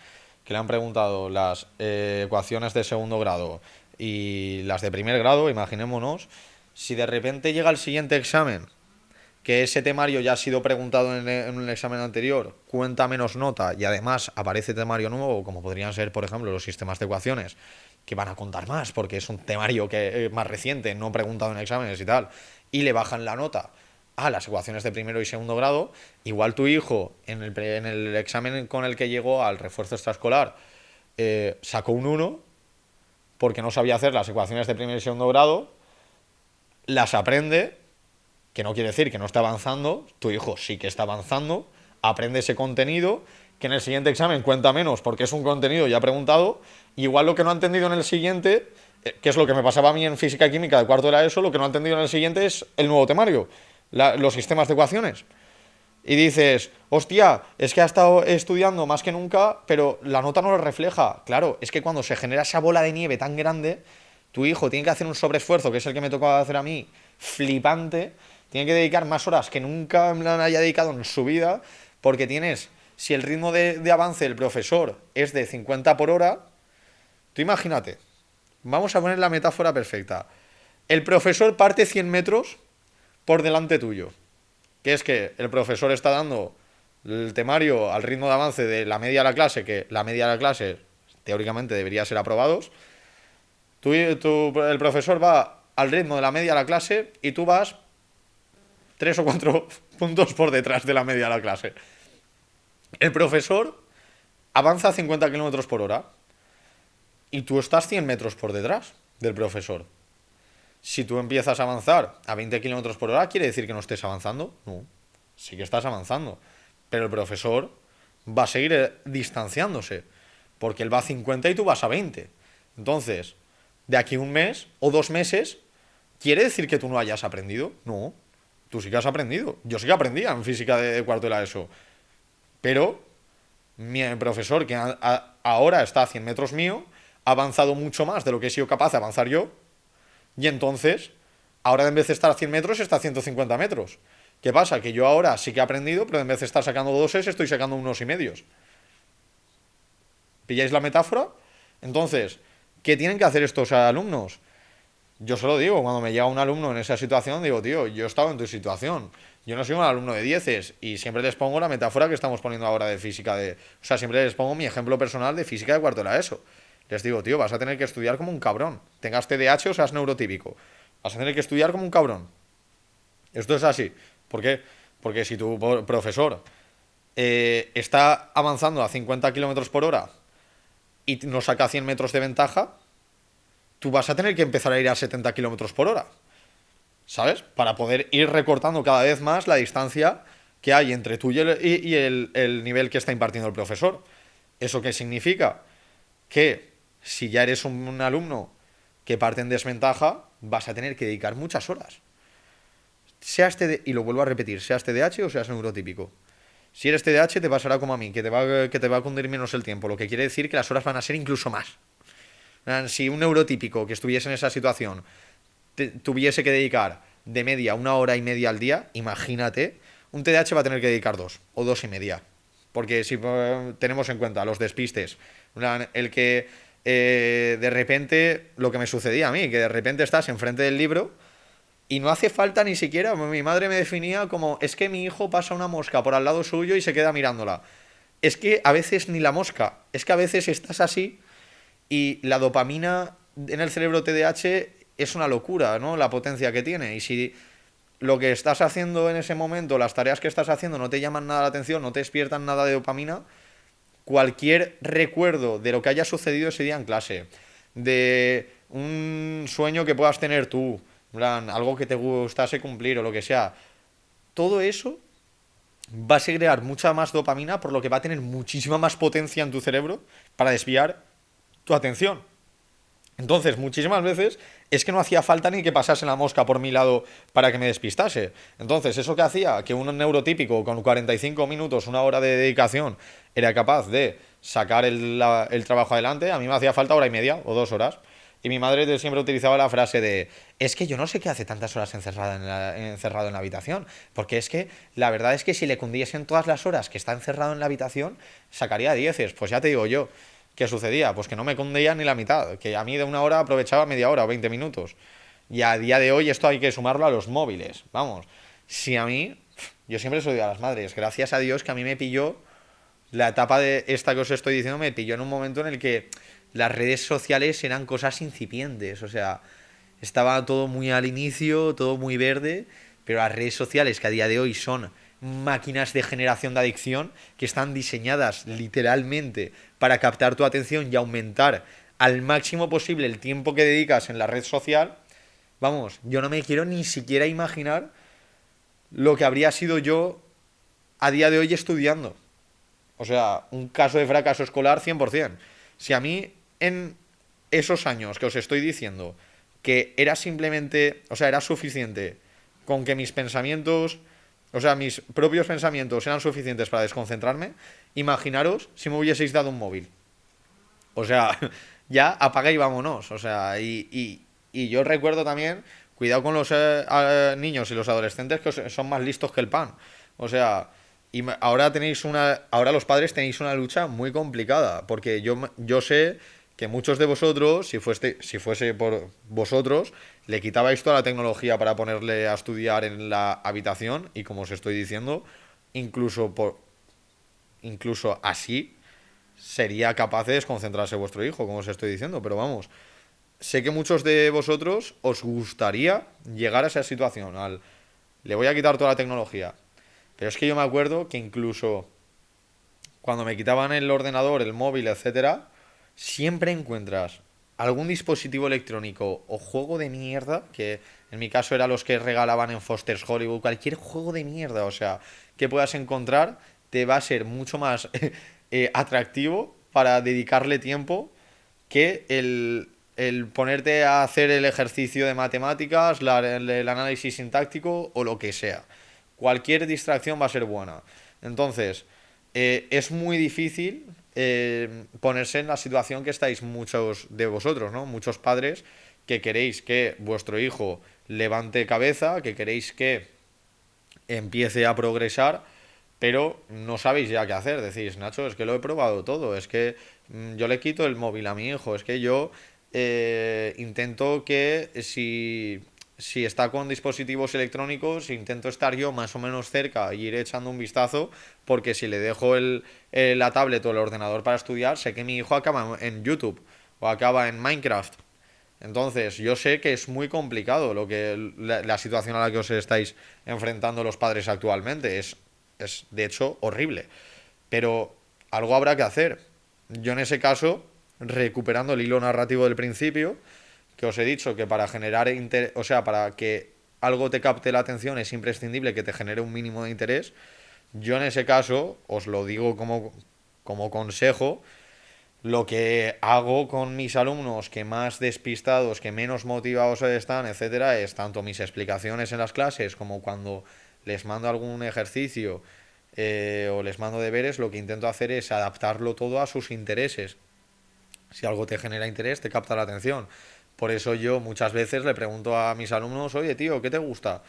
Speaker 1: que le han preguntado las ecuaciones de segundo grado y las de primer grado, imaginémonos, Si de repente llega el siguiente examen, que ese temario ya ha sido preguntado en un examen anterior, cuenta menos nota y además aparece temario nuevo, como podrían ser, por ejemplo, los sistemas de ecuaciones, que van a contar más porque es un temario que más reciente, no preguntado en exámenes y tal, y le bajan la nota a las ecuaciones de primero y segundo grado, igual tu hijo en el examen con el que llegó al refuerzo extraescolar sacó un 1 porque no sabía hacer las ecuaciones de primer y segundo grado, las aprende, que no quiere decir que no esté avanzando, tu hijo sí que está avanzando, aprende ese contenido, que en el siguiente examen cuenta menos porque es un contenido ya preguntado, igual lo que no ha entendido en el siguiente, que es lo que me pasaba a mí en física y química de cuarto de la ESO, lo que no ha entendido en el siguiente es el nuevo temario, los sistemas de ecuaciones. Y dices, hostia, es que ha estado estudiando más que nunca, pero la nota no lo refleja. Claro, es que cuando se genera esa bola de nieve tan grande, tu hijo tiene que hacer un sobreesfuerzo, que es el que me tocaba hacer a mí, flipante, tiene que dedicar más horas que nunca me haya dedicado en su vida, porque tienes, si el ritmo de avance del profesor es de 50 por hora, tú imagínate, vamos a poner la metáfora perfecta. El profesor parte 100 metros por delante tuyo, que es que el profesor está dando el temario al ritmo de avance de la media de la clase, que la media de la clase teóricamente debería ser aprobados. El profesor va al ritmo de la media de la clase y tú vas 3 o 4 puntos por detrás de la media de la clase. El profesor avanza a 50 kilómetros por hora y tú estás 100 metros por detrás del profesor. Si tú empiezas a avanzar a 20 kilómetros por hora, ¿quiere decir que no estés avanzando? No, sí que estás avanzando. Pero el profesor va a seguir distanciándose, porque él va a 50 y tú vas a 20. Entonces, de aquí un mes o 2 meses, ¿quiere decir que tú no hayas aprendido? No, tú sí que has aprendido. Yo sí que aprendía en física de cuarto de la ESO. Pero mi profesor, que ahora está a 100 metros mío, ha avanzado mucho más de lo que he sido capaz de avanzar yo. Y entonces, ahora en vez de estar a 100 metros, está a 150 metros. ¿Qué pasa? Que yo ahora sí que he aprendido, pero en vez de estar sacando doses, estoy sacando 1,5. ¿Pilláis la metáfora? Entonces, ¿qué tienen que hacer estos alumnos? Yo se lo digo, cuando me llega un alumno en esa situación, digo, tío, yo he estado en tu situación. Yo no soy un alumno de 10 y siempre les pongo la metáfora que estamos poniendo ahora de física de... O sea, siempre les pongo mi ejemplo personal de física de cuarto de la ESO. Les digo, tío, vas a tener que estudiar como un cabrón. Tengas TDAH o seas neurotípico. Vas a tener que estudiar como un cabrón. Esto es así. ¿Por qué? Porque si tu profesor está avanzando a 50 kilómetros por hora y nos saca 100 metros de ventaja, tú vas a tener que empezar a ir a 70 kilómetros por hora. ¿Sabes? Para poder ir recortando cada vez más la distancia que hay entre tú y el nivel que está impartiendo el profesor. ¿Eso qué significa? Que si ya eres un alumno que parte en desventaja, vas a tener que dedicar muchas horas. Y lo vuelvo a repetir, seas TDAH o seas neurotípico. Si eres TDAH te pasará como a mí, que te va a cundir menos el tiempo, lo que quiere decir que las horas van a ser incluso más. Si un neurotípico que estuviese en esa situación tuviese que dedicar de media 1 hora y media al día, imagínate, un TDAH va a tener que dedicar 2 o 2 y media. Porque si tenemos en cuenta los despistes, el que de repente, lo que me sucedía a mí, que de repente estás enfrente del libro y no hace falta ni siquiera, mi madre me definía como, es que mi hijo pasa una mosca por al lado suyo y se queda mirándola. Es que a veces ni la mosca, es que a veces estás así y la dopamina en el cerebro TDAH es una locura, ¿no? La potencia que tiene. Y si lo que estás haciendo en ese momento, las tareas que estás haciendo no te llaman nada la atención, no te despiertan nada de dopamina, cualquier recuerdo de lo que haya sucedido ese día en clase, de un sueño que puedas tener tú, algo que te gustase cumplir o lo que sea, todo eso va a segregar mucha más dopamina, por lo que va a tener muchísima más potencia en tu cerebro para desviar tu atención. Entonces, muchísimas veces es que no hacía falta ni que pasase la mosca por mi lado para que me despistase. Entonces, eso que hacía que un neurotípico con 45 minutos, 1 hora de dedicación, era capaz de sacar el trabajo adelante, a mí me hacía falta 1 hora y media o 2 horas. Y mi madre siempre utilizaba la frase de, es que yo no sé qué hace tantas horas encerrado en la habitación, porque es que la verdad es que si le cundiesen todas las horas que está encerrado en la habitación, sacaría 10. Pues ya te digo yo, ¿qué sucedía? Pues que no me cundía ni la mitad, que a mí de 1 hora aprovechaba media hora o 20 minutos. Y a día de hoy esto hay que sumarlo a los móviles. Vamos, si a mí, yo siempre soy a las madres, gracias a Dios que a mí me pilló la etapa de esta que os estoy diciendo, me pilló en un momento en el que las redes sociales eran cosas incipientes, o sea, estaba todo muy al inicio, todo muy verde, pero las redes sociales que a día de hoy son máquinas de generación de adicción que están diseñadas literalmente para captar tu atención y aumentar al máximo posible el tiempo que dedicas en la red social, vamos, yo no me quiero ni siquiera imaginar lo que habría sido yo a día de hoy estudiando. O sea, un caso de fracaso escolar 100%. Si a mí en esos años que os estoy diciendo que era simplemente, o sea, era suficiente con que mis pensamientos, o sea, mis propios pensamientos eran suficientes para desconcentrarme, imaginaros si me hubieseis dado un móvil. O sea, ya apaga y vámonos. O sea, y yo recuerdo también, cuidado con los niños y los adolescentes que son más listos que el pan. O sea, ahora ahora los padres tenéis una lucha muy complicada, porque yo sé que muchos de vosotros, si fuese por vosotros, le quitabais toda la tecnología para ponerle a estudiar en la habitación y como os estoy diciendo, incluso incluso así sería capaz de desconcentrarse vuestro hijo, como os estoy diciendo, pero vamos, sé que muchos de vosotros os gustaría llegar a esa situación, le voy a quitar toda la tecnología. Pero es que yo me acuerdo que incluso cuando me quitaban el ordenador, el móvil, etcétera, siempre encuentras algún dispositivo electrónico o juego de mierda, que en mi caso eran los que regalaban en Foster's Hollywood, cualquier juego de mierda, o sea, que puedas encontrar, te va a ser mucho más atractivo para dedicarle tiempo que el ponerte a hacer el ejercicio de matemáticas, el análisis sintáctico o lo que sea. Cualquier distracción va a ser buena. Entonces, es muy difícil ponerse en la situación que estáis muchos de vosotros, ¿no? Muchos padres que queréis que vuestro hijo levante cabeza, que queréis que empiece a progresar, pero no sabéis ya qué hacer. Decís, Nacho, es que lo he probado todo, es que yo le quito el móvil a mi hijo, es que yo intento que si está con dispositivos electrónicos, intento estar yo más o menos cerca y ir echando un vistazo, porque si le dejo la tablet o el ordenador para estudiar, sé que mi hijo acaba en YouTube o acaba en Minecraft. Entonces, yo sé que es muy complicado la situación a la que os estáis enfrentando los padres actualmente. Es de hecho horrible. Pero algo habrá que hacer. Yo en ese caso, recuperando el hilo narrativo del principio, que os he dicho que para generar interés, o sea, para que algo te capte la atención es imprescindible que te genere un mínimo de interés. Yo en ese caso, os lo digo como consejo, lo que hago con mis alumnos que más despistados, que menos motivados están, etcétera, es tanto mis explicaciones en las clases como cuando les mando algún ejercicio o les mando deberes, lo que intento hacer es adaptarlo todo a sus intereses. Si algo te genera interés, te capta la atención. Por eso yo muchas veces le pregunto a mis alumnos, oye tío, ¿qué te gusta?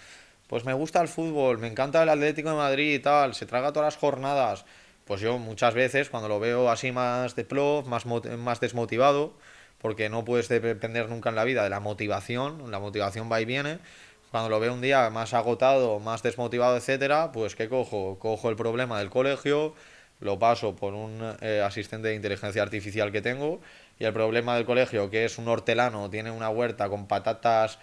Speaker 1: Pues me gusta el fútbol, me encanta el Atlético de Madrid y tal, se traga todas las jornadas. Pues yo muchas veces cuando lo veo así más de plof, más desmotivado, porque no puedes depender nunca en la vida de la motivación va y viene. Cuando lo veo un día más agotado, más desmotivado, etcétera, pues ¿qué cojo? Cojo el problema del colegio, lo paso por un asistente de inteligencia artificial que tengo y el problema del colegio, que es un hortelano, tiene una huerta con patatas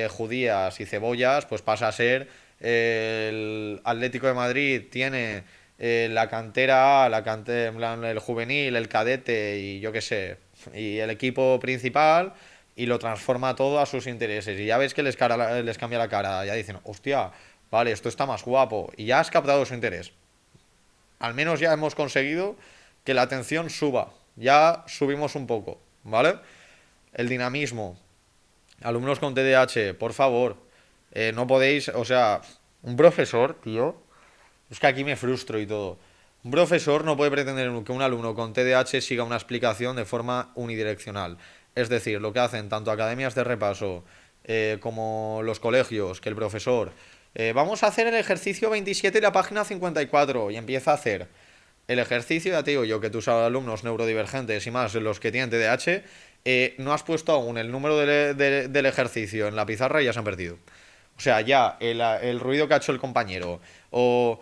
Speaker 1: judías y cebollas, pues pasa a ser el Atlético de Madrid tiene la cantera A, en plan, el juvenil, el cadete y yo qué sé, y el equipo principal y lo transforma todo a sus intereses. Y ya ves que les cambia la cara, ya dicen, hostia, vale, esto está más guapo y ya has captado su interés. Al menos ya hemos conseguido que la atención suba, ya subimos un poco, ¿vale? El dinamismo, alumnos con TDAH, por favor, no podéis, o sea, un profesor, tío, es que aquí me frustro y todo. Un profesor no puede pretender que un alumno con TDAH siga una explicación de forma unidireccional. Es decir, lo que hacen tanto academias de repaso como los colegios, que el profesor, vamos a hacer el ejercicio 27 y la página 54 y empieza a hacer el ejercicio, ya te digo yo que tus alumnos neurodivergentes y más los que tienen TDAH, no has puesto aún el número del ejercicio en la pizarra y ya se han perdido. O sea, ya el ruido que ha hecho el compañero, o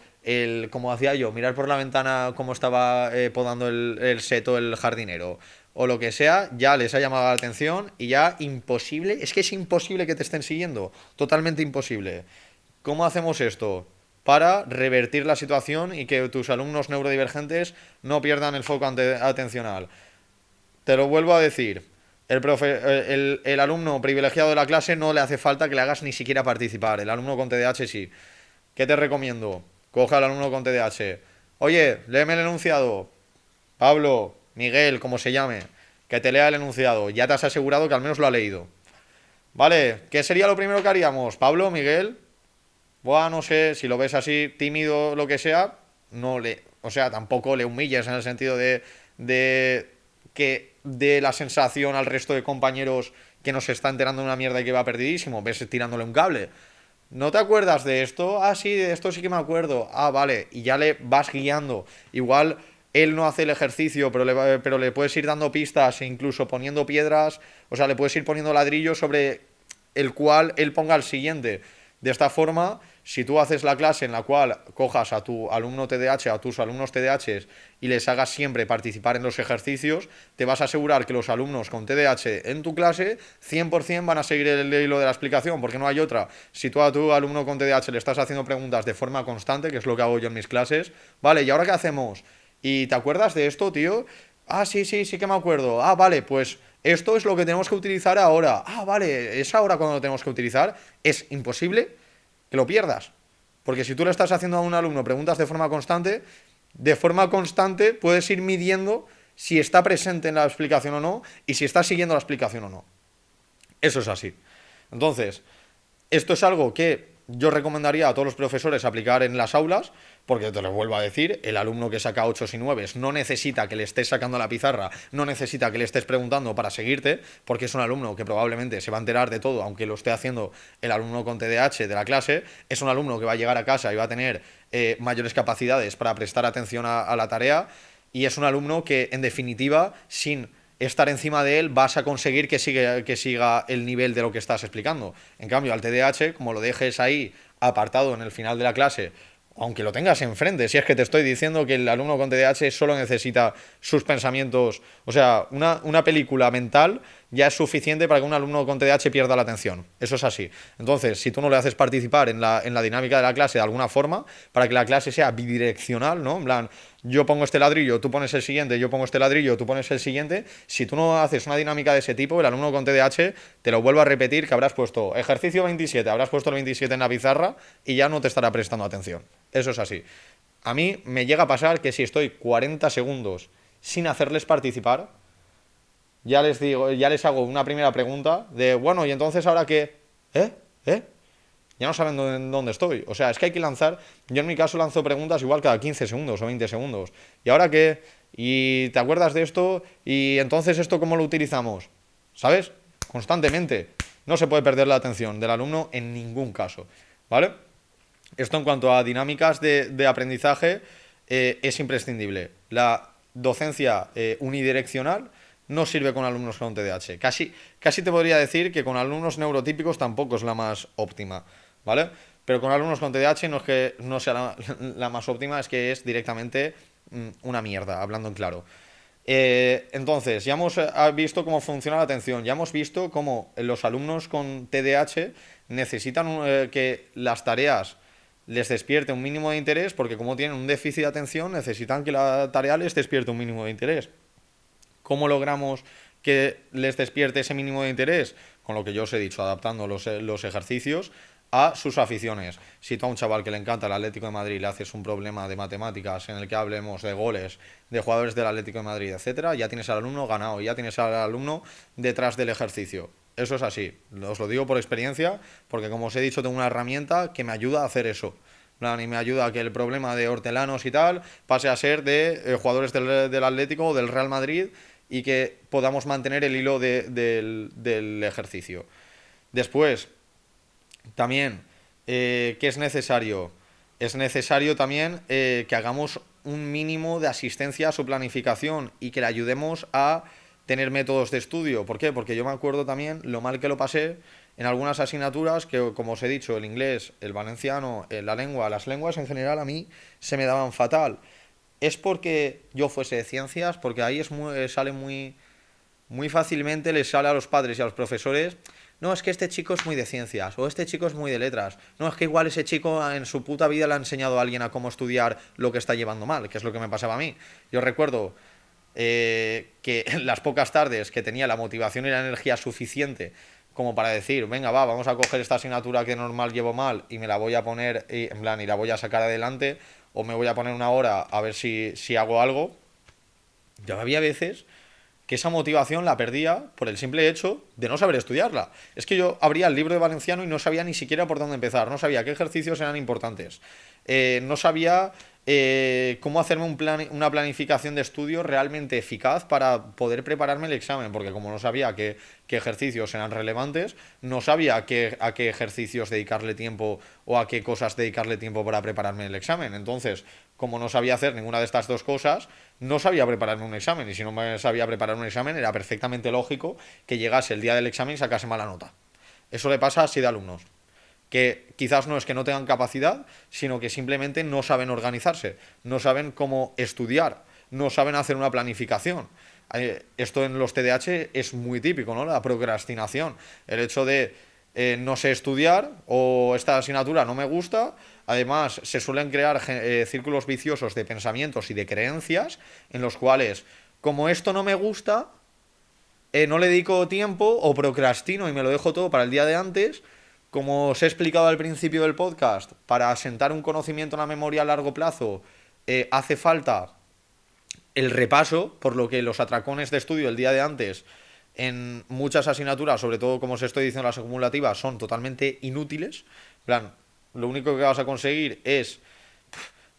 Speaker 1: como hacía yo, mirar por la ventana cómo estaba podando el seto el jardinero, o lo que sea, ya les ha llamado la atención y ya imposible, es que es imposible que te estén siguiendo, totalmente imposible. ¿Cómo hacemos esto? Para revertir la situación y que tus alumnos neurodivergentes no pierdan el foco atencional. Te lo vuelvo a decir. El alumno privilegiado de la clase no le hace falta que le hagas ni siquiera participar. El alumno con TDAH sí. ¿Qué te recomiendo? Coge al alumno con TDAH. Oye, léeme el enunciado. Pablo, Miguel, como se llame. Que te lea el enunciado. Ya te has asegurado que al menos lo ha leído. Vale, ¿qué sería lo primero que haríamos? Pablo, Miguel. Buah, no sé, si lo ves así tímido, lo que sea, no le, o sea, tampoco le humilles en el sentido de que dé la sensación al resto de compañeros que nos está enterando de una mierda y que va perdidísimo, ves tirándole un cable. ¿No te acuerdas de esto? Ah, sí, de esto sí que me acuerdo. Ah, vale, y ya le vas guiando. Igual él no hace el ejercicio, pero le puedes ir dando pistas e incluso poniendo piedras, o sea, le puedes ir poniendo ladrillos sobre el cual él ponga el siguiente. De esta forma, si tú haces la clase en la cual cojas a tu alumno TDAH, a tus alumnos TDAH y les hagas siempre participar en los ejercicios, te vas a asegurar que los alumnos con TDAH en tu clase 100% van a seguir el hilo de la explicación, porque no hay otra. Si tú a tu alumno con TDAH le estás haciendo preguntas de forma constante, que es lo que hago yo en mis clases, vale, ¿y ahora qué hacemos? ¿Y te acuerdas de esto, tío? Ah, sí, sí, sí que me acuerdo. Ah, vale, pues esto es lo que tenemos que utilizar ahora. Ah, vale, es ahora cuando lo tenemos que utilizar. Es imposible que lo pierdas. Porque si tú le estás haciendo a un alumno preguntas de forma constante puedes ir midiendo si está presente en la explicación o no y si está siguiendo la explicación o no. Eso es así. Entonces, esto es algo que yo recomendaría a todos los profesores aplicar en las aulas, porque te lo vuelvo a decir, el alumno que saca 8 y 9 no necesita que le estés sacando la pizarra, no necesita que le estés preguntando para seguirte, porque es un alumno que probablemente se va a enterar de todo, aunque lo esté haciendo el alumno con TDAH de la clase, es un alumno que va a llegar a casa y va a tener mayores capacidades para prestar atención a la tarea, y es un alumno que, en definitiva, sin estar encima de él vas a conseguir que siga el nivel de lo que estás explicando. En cambio, al TDAH, como lo dejes ahí apartado en el final de la clase, aunque lo tengas enfrente, si es que te estoy diciendo que el alumno con TDAH solo necesita sus pensamientos, o sea, una película mental ya es suficiente para que un alumno con TDAH pierda la atención. Eso es así. Entonces, si tú no le haces participar en la dinámica de la clase de alguna forma, para que la clase sea bidireccional, ¿no? En plan, yo pongo este ladrillo, tú pones el siguiente, yo pongo este ladrillo, tú pones el siguiente. Si tú no haces una dinámica de ese tipo, el alumno con TDAH te lo vuelvo a repetir que habrás puesto ejercicio 27, habrás puesto el 27 en la pizarra y ya no te estará prestando atención. Eso es así. A mí me llega a pasar que si estoy 40 segundos sin hacerles participar, ya les digo, ya les hago una primera pregunta de, bueno, ¿y entonces ahora qué? ¿Eh? ¿Eh? Ya no saben dónde estoy. O sea, es que hay que lanzar. Yo en mi caso lanzo preguntas igual cada 15 segundos o 20 segundos. ¿Y ahora qué? ¿Y te acuerdas de esto? ¿Y entonces esto cómo lo utilizamos? ¿Sabes? Constantemente. No se puede perder la atención del alumno en ningún caso. ¿Vale? Esto en cuanto a dinámicas de aprendizaje es imprescindible. La docencia unidireccional no sirve con alumnos con TDAH. Casi te podría decir que con alumnos neurotípicos tampoco es la más óptima, ¿vale? Pero con alumnos con TDAH no es que no sea la más óptima, es que es directamente una mierda, hablando en claro. Entonces, ya hemos visto cómo funciona la atención, ya hemos visto cómo los alumnos con TDAH necesitan que las tareas les despierte un mínimo de interés, porque como tienen un déficit de atención, necesitan que la tarea les despierte un mínimo de interés. ¿Cómo logramos que les despierte ese mínimo de interés? Con lo que yo os he dicho, adaptando los ejercicios a sus aficiones. Si tú a un chaval que le encanta el Atlético de Madrid le haces un problema de matemáticas en el que hablemos de goles, de jugadores del Atlético de Madrid, etcétera, ya tienes al alumno ganado, ya tienes al alumno detrás del ejercicio. Eso es así. Os lo digo por experiencia, porque como os he dicho, tengo una herramienta que me ayuda a hacer eso. Y me ayuda a que el problema de hortelanos y tal pase a ser de jugadores del Atlético o del Real Madrid, y que podamos mantener el hilo del ejercicio. Después, también, ¿qué es necesario? Es necesario también que hagamos un mínimo de asistencia a su planificación y que le ayudemos a tener métodos de estudio. ¿Por qué? Porque yo me acuerdo también lo mal que lo pasé en algunas asignaturas que, como os he dicho, el inglés, el valenciano, la lengua, las lenguas en general a mí se me daban fatal. Es porque yo fuese de ciencias, porque ahí sale muy fácilmente, les sale a los padres y a los profesores, no, es que este chico es muy de ciencias, o este chico es muy de letras, no, es que igual ese chico en su puta vida le ha enseñado a alguien a cómo estudiar lo que está llevando mal, que es lo que me pasaba a mí. Yo recuerdo que las pocas tardes que tenía la motivación y la energía suficiente como para decir, venga, vamos a coger esta asignatura que normal llevo mal y me la voy a poner, en plan, y la voy a sacar adelante, o me voy a poner una hora a ver si hago algo. Yo había veces que esa motivación la perdía por el simple hecho de no saber estudiarla. Es que yo abría el libro de valenciano y no sabía ni siquiera por dónde empezar, no sabía qué ejercicios eran importantes, no sabía cómo hacerme una planificación de estudio realmente eficaz para poder prepararme el examen, porque como no sabía qué ejercicios eran relevantes, no sabía a qué ejercicios dedicarle tiempo o a qué cosas dedicarle tiempo para prepararme el examen. Entonces, como no sabía hacer ninguna de estas dos cosas, no sabía prepararme un examen. Y si no me sabía preparar un examen, era perfectamente lógico que llegase el día del examen y sacase mala nota. Eso le pasa así de alumnos, que quizás no es que no tengan capacidad, sino que simplemente no saben organizarse, no saben cómo estudiar, no saben hacer una planificación. Esto en los TDAH es muy típico, ¿no? La procrastinación, el hecho de no sé estudiar o esta asignatura no me gusta. Además, se suelen crear círculos viciosos de pensamientos y de creencias en los cuales, como esto no me gusta, no le dedico tiempo o procrastino y me lo dejo todo para el día de antes. Como os he explicado al principio del podcast, para asentar un conocimiento en la memoria a largo plazo hace falta el repaso, por lo que los atracones de estudio el día de antes en muchas asignaturas, sobre todo como os estoy diciendo las acumulativas, son totalmente inútiles. En plan, lo único que vas a conseguir es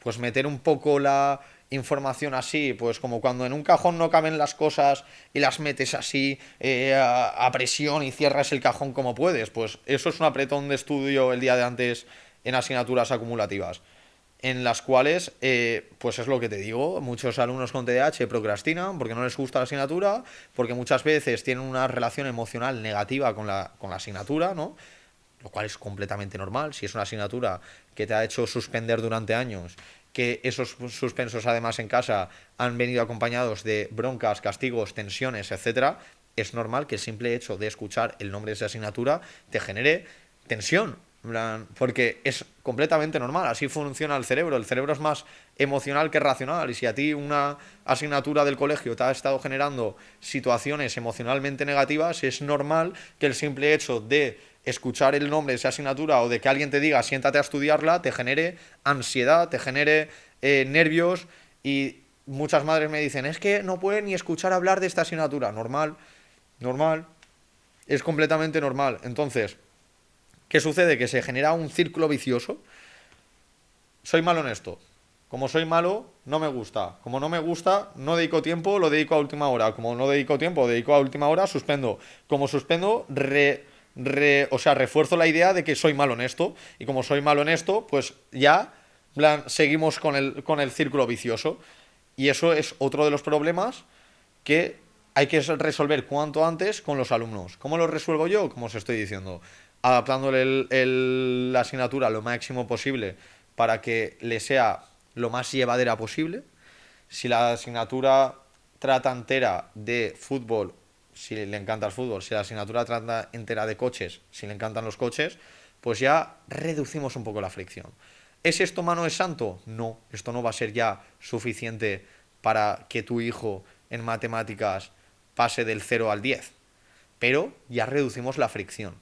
Speaker 1: pues meter un poco la información así, pues como cuando en un cajón no caben las cosas y las metes así a presión y cierras el cajón como puedes, pues eso es un apretón de estudio el día de antes en asignaturas acumulativas, en las cuales, pues es lo que te digo, muchos alumnos con TDAH procrastinan porque no les gusta la asignatura, porque muchas veces tienen una relación emocional negativa con la asignatura, ¿no? Lo cual es completamente normal. Si es una asignatura que te ha hecho suspender durante años, que esos suspensos además en casa han venido acompañados de broncas, castigos, tensiones, etcétera, es normal que el simple hecho de escuchar el nombre de esa asignatura te genere tensión, porque es completamente normal, así funciona el cerebro es más emocional que racional, y si a ti una asignatura del colegio te ha estado generando situaciones emocionalmente negativas, es normal que el simple hecho de escuchar el nombre de esa asignatura o de que alguien te diga siéntate a estudiarla te genere ansiedad, te genere nervios. Y muchas madres me dicen, es que no pueden ni escuchar hablar de esta asignatura. Normal, es completamente normal. Entonces, ¿qué sucede? Que se genera un círculo vicioso. Soy malo en esto. Como soy malo, no me gusta. Como no me gusta, no dedico tiempo, lo dedico a última hora. Como no dedico tiempo, dedico a última hora, suspendo. Como suspendo, refuerzo la idea de que soy malo en esto. Y como soy malo en esto, pues ya seguimos con el círculo vicioso. Y eso es otro de los problemas que hay que resolver cuanto antes con los alumnos. ¿Cómo lo resuelvo yo? Como os estoy diciendo, adaptándole la asignatura lo máximo posible para que le sea lo más llevadera posible. Si la asignatura trata entera de fútbol, si le encanta el fútbol, si la asignatura trata entera de coches, si le encantan los coches, pues ya reducimos un poco la fricción. ¿Es esto mano de santo? No, esto no va a ser ya suficiente para que tu hijo en matemáticas pase del 0 al 10, pero ya reducimos la fricción.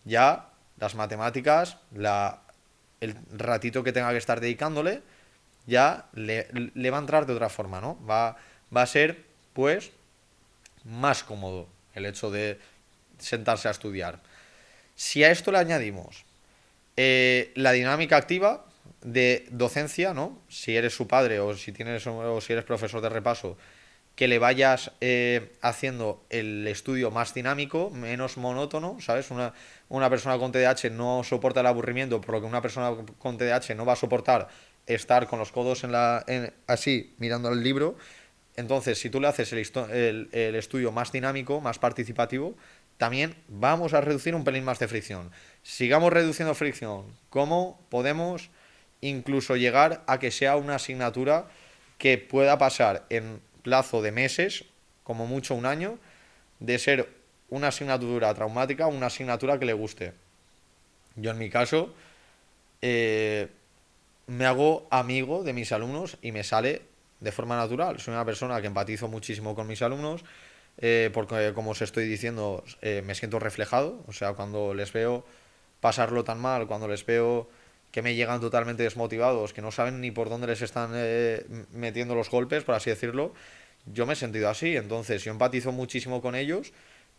Speaker 1: Ya las matemáticas, el ratito que tenga que estar dedicándole, ya le va a entrar de otra forma, ¿no? Va a ser, pues, más cómodo el hecho de sentarse a estudiar. Si a esto le añadimos la dinámica activa de docencia, ¿no? Si eres su padre o si eres profesor de repaso, que le vayas haciendo el estudio más dinámico, menos monótono, ¿sabes? Una persona con TDAH no soporta el aburrimiento, por lo que una persona con TDAH no va a soportar estar con los codos así, mirando el libro. Entonces, si tú le haces el estudio más dinámico, más participativo, también vamos a reducir un pelín más de fricción. Sigamos reduciendo fricción. ¿Cómo podemos incluso llegar a que sea una asignatura que pueda pasar en plazo de meses, como mucho un año, de ser una asignatura traumática a una asignatura que le guste? Yo en mi caso eh, me hago amigo de mis alumnos y me sale de forma natural. Soy una persona que empatizo muchísimo con mis alumnos, porque como os estoy diciendo, me siento reflejado. O sea, cuando les veo pasarlo tan mal, cuando les veo que me llegan totalmente desmotivados, que no saben ni por dónde les están metiendo los golpes, por así decirlo, yo me he sentido así. Entonces yo empatizo muchísimo con ellos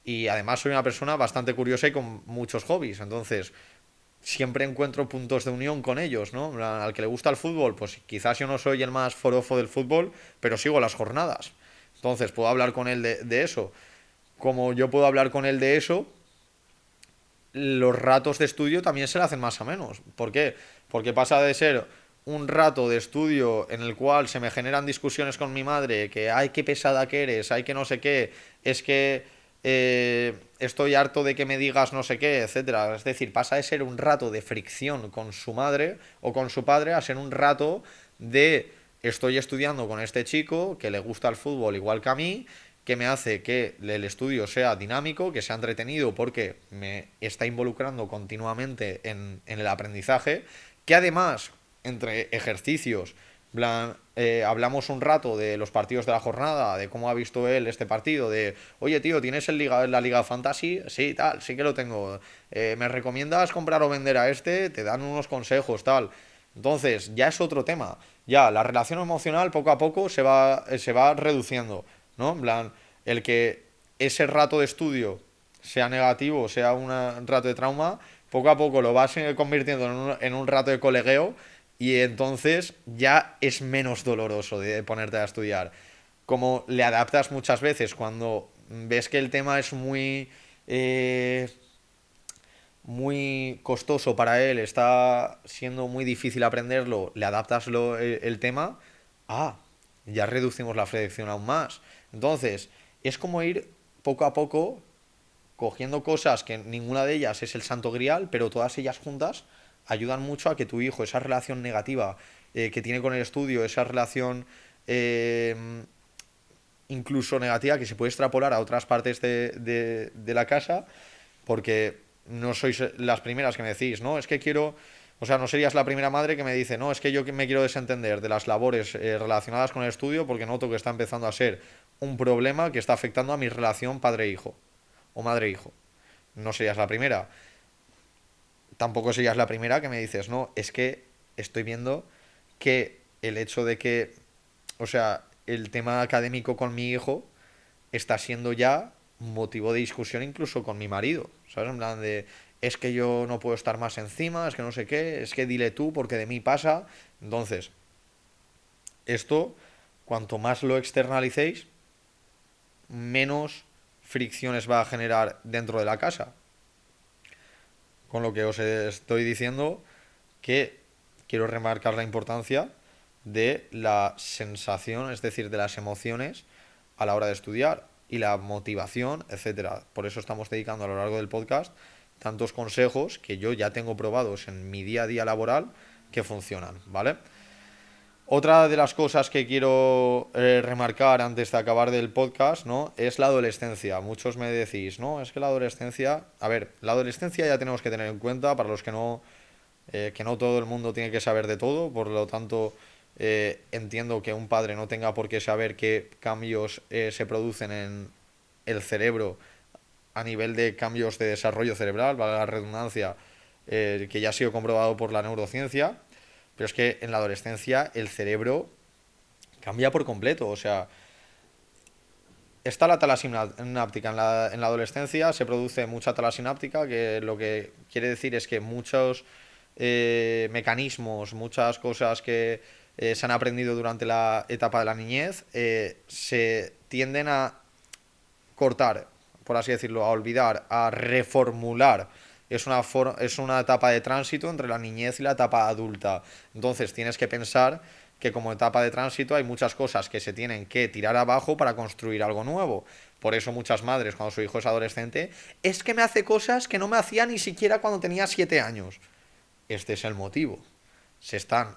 Speaker 1: y además soy una persona bastante curiosa y con muchos hobbies. Entonces siempre encuentro puntos de unión con ellos, ¿no? Al que le gusta el fútbol, pues quizás yo no soy el más forofo del fútbol, pero sigo las jornadas. Entonces puedo hablar con él de eso. Como yo puedo hablar con él de eso, los ratos de estudio también se le hacen más a menos. ¿Por qué? Porque pasa de ser un rato de estudio en el cual se me generan discusiones con mi madre, que ay, qué pesada que eres, ay, que no sé qué, es que estoy harto de que me digas no sé qué, etcétera. Es decir, pasa de ser un rato de fricción con su madre o con su padre a ser un rato de estoy estudiando con este chico que le gusta el fútbol igual que a mí, que me hace que el estudio sea dinámico, que sea entretenido porque me está involucrando continuamente en el aprendizaje, que además, entre ejercicios, hablamos un rato de los partidos de la jornada, de cómo ha visto él este partido, de, oye tío, ¿tienes la Liga Fantasy? Sí, tal, sí que lo tengo. ¿Me recomiendas comprar o vender a este? Te dan unos consejos, tal. Entonces, ya es otro tema. Ya, la relación emocional poco a poco se va reduciendo, ¿no? En plan, el que ese rato de estudio sea negativo, sea un rato de trauma, poco a poco lo vas convirtiendo en un rato de colegueo y entonces ya es menos doloroso de ponerte a estudiar. Como le adaptas muchas veces cuando ves que el tema es muy costoso para él, está siendo muy difícil aprenderlo, le adaptas el tema, ah, ya reducimos la fricción aún más. Entonces, es como ir poco a poco cogiendo cosas que ninguna de ellas es el santo grial, pero todas ellas juntas ayudan mucho a que tu hijo, esa relación negativa que tiene con el estudio, esa relación eh, incluso negativa que se puede extrapolar a otras partes de la casa, porque no sois las primeras que me decís, no, es que quiero, o sea, no serías la primera madre que me dice, no, es que yo me quiero desentender de las labores relacionadas con el estudio porque noto que está empezando a ser un problema que está afectando a mi relación padre-hijo o madre-hijo. No serías la primera. Tampoco serías la primera que me dices, no, es que estoy viendo que el hecho de que, o sea, el tema académico con mi hijo está siendo ya motivo de discusión incluso con mi marido, ¿sabes? En plan de, es que yo no puedo estar más encima, es que no sé qué, es que dile tú porque de mí pasa. Entonces, esto, cuanto más lo externalicéis, menos fricciones va a generar dentro de la casa. Con lo que os estoy diciendo que quiero remarcar la importancia de la sensación, es decir, de las emociones a la hora de estudiar y la motivación, etcétera. Por eso estamos dedicando a lo largo del podcast tantos consejos que yo ya tengo probados en mi día a día laboral que funcionan, ¿vale? Otra de las cosas que quiero remarcar antes de acabar del podcast, ¿no? Es la adolescencia. Muchos me decís, no, es que la adolescencia... A ver, la adolescencia ya tenemos que tener en cuenta, para los que no todo el mundo tiene que saber de todo, por lo tanto entiendo que un padre no tenga por qué saber qué cambios se producen en el cerebro a nivel de cambios de desarrollo cerebral, vale la redundancia, que ya ha sido comprobado por la neurociencia, pero es que en la adolescencia el cerebro cambia por completo, o sea, está la talasináptica en la adolescencia, se produce mucha talasináptica, que lo que quiere decir es que muchos mecanismos, muchas cosas que se han aprendido durante la etapa de la niñez se tienden a cortar, por así decirlo, a olvidar, a reformular es una etapa de tránsito entre la niñez y la etapa adulta. Entonces tienes que pensar que como etapa de tránsito hay muchas cosas que se tienen que tirar abajo para construir algo nuevo. Por eso muchas madres, cuando su hijo es adolescente, es que me hace cosas que no me hacía ni siquiera cuando tenía 7 años. Este es el motivo. Se están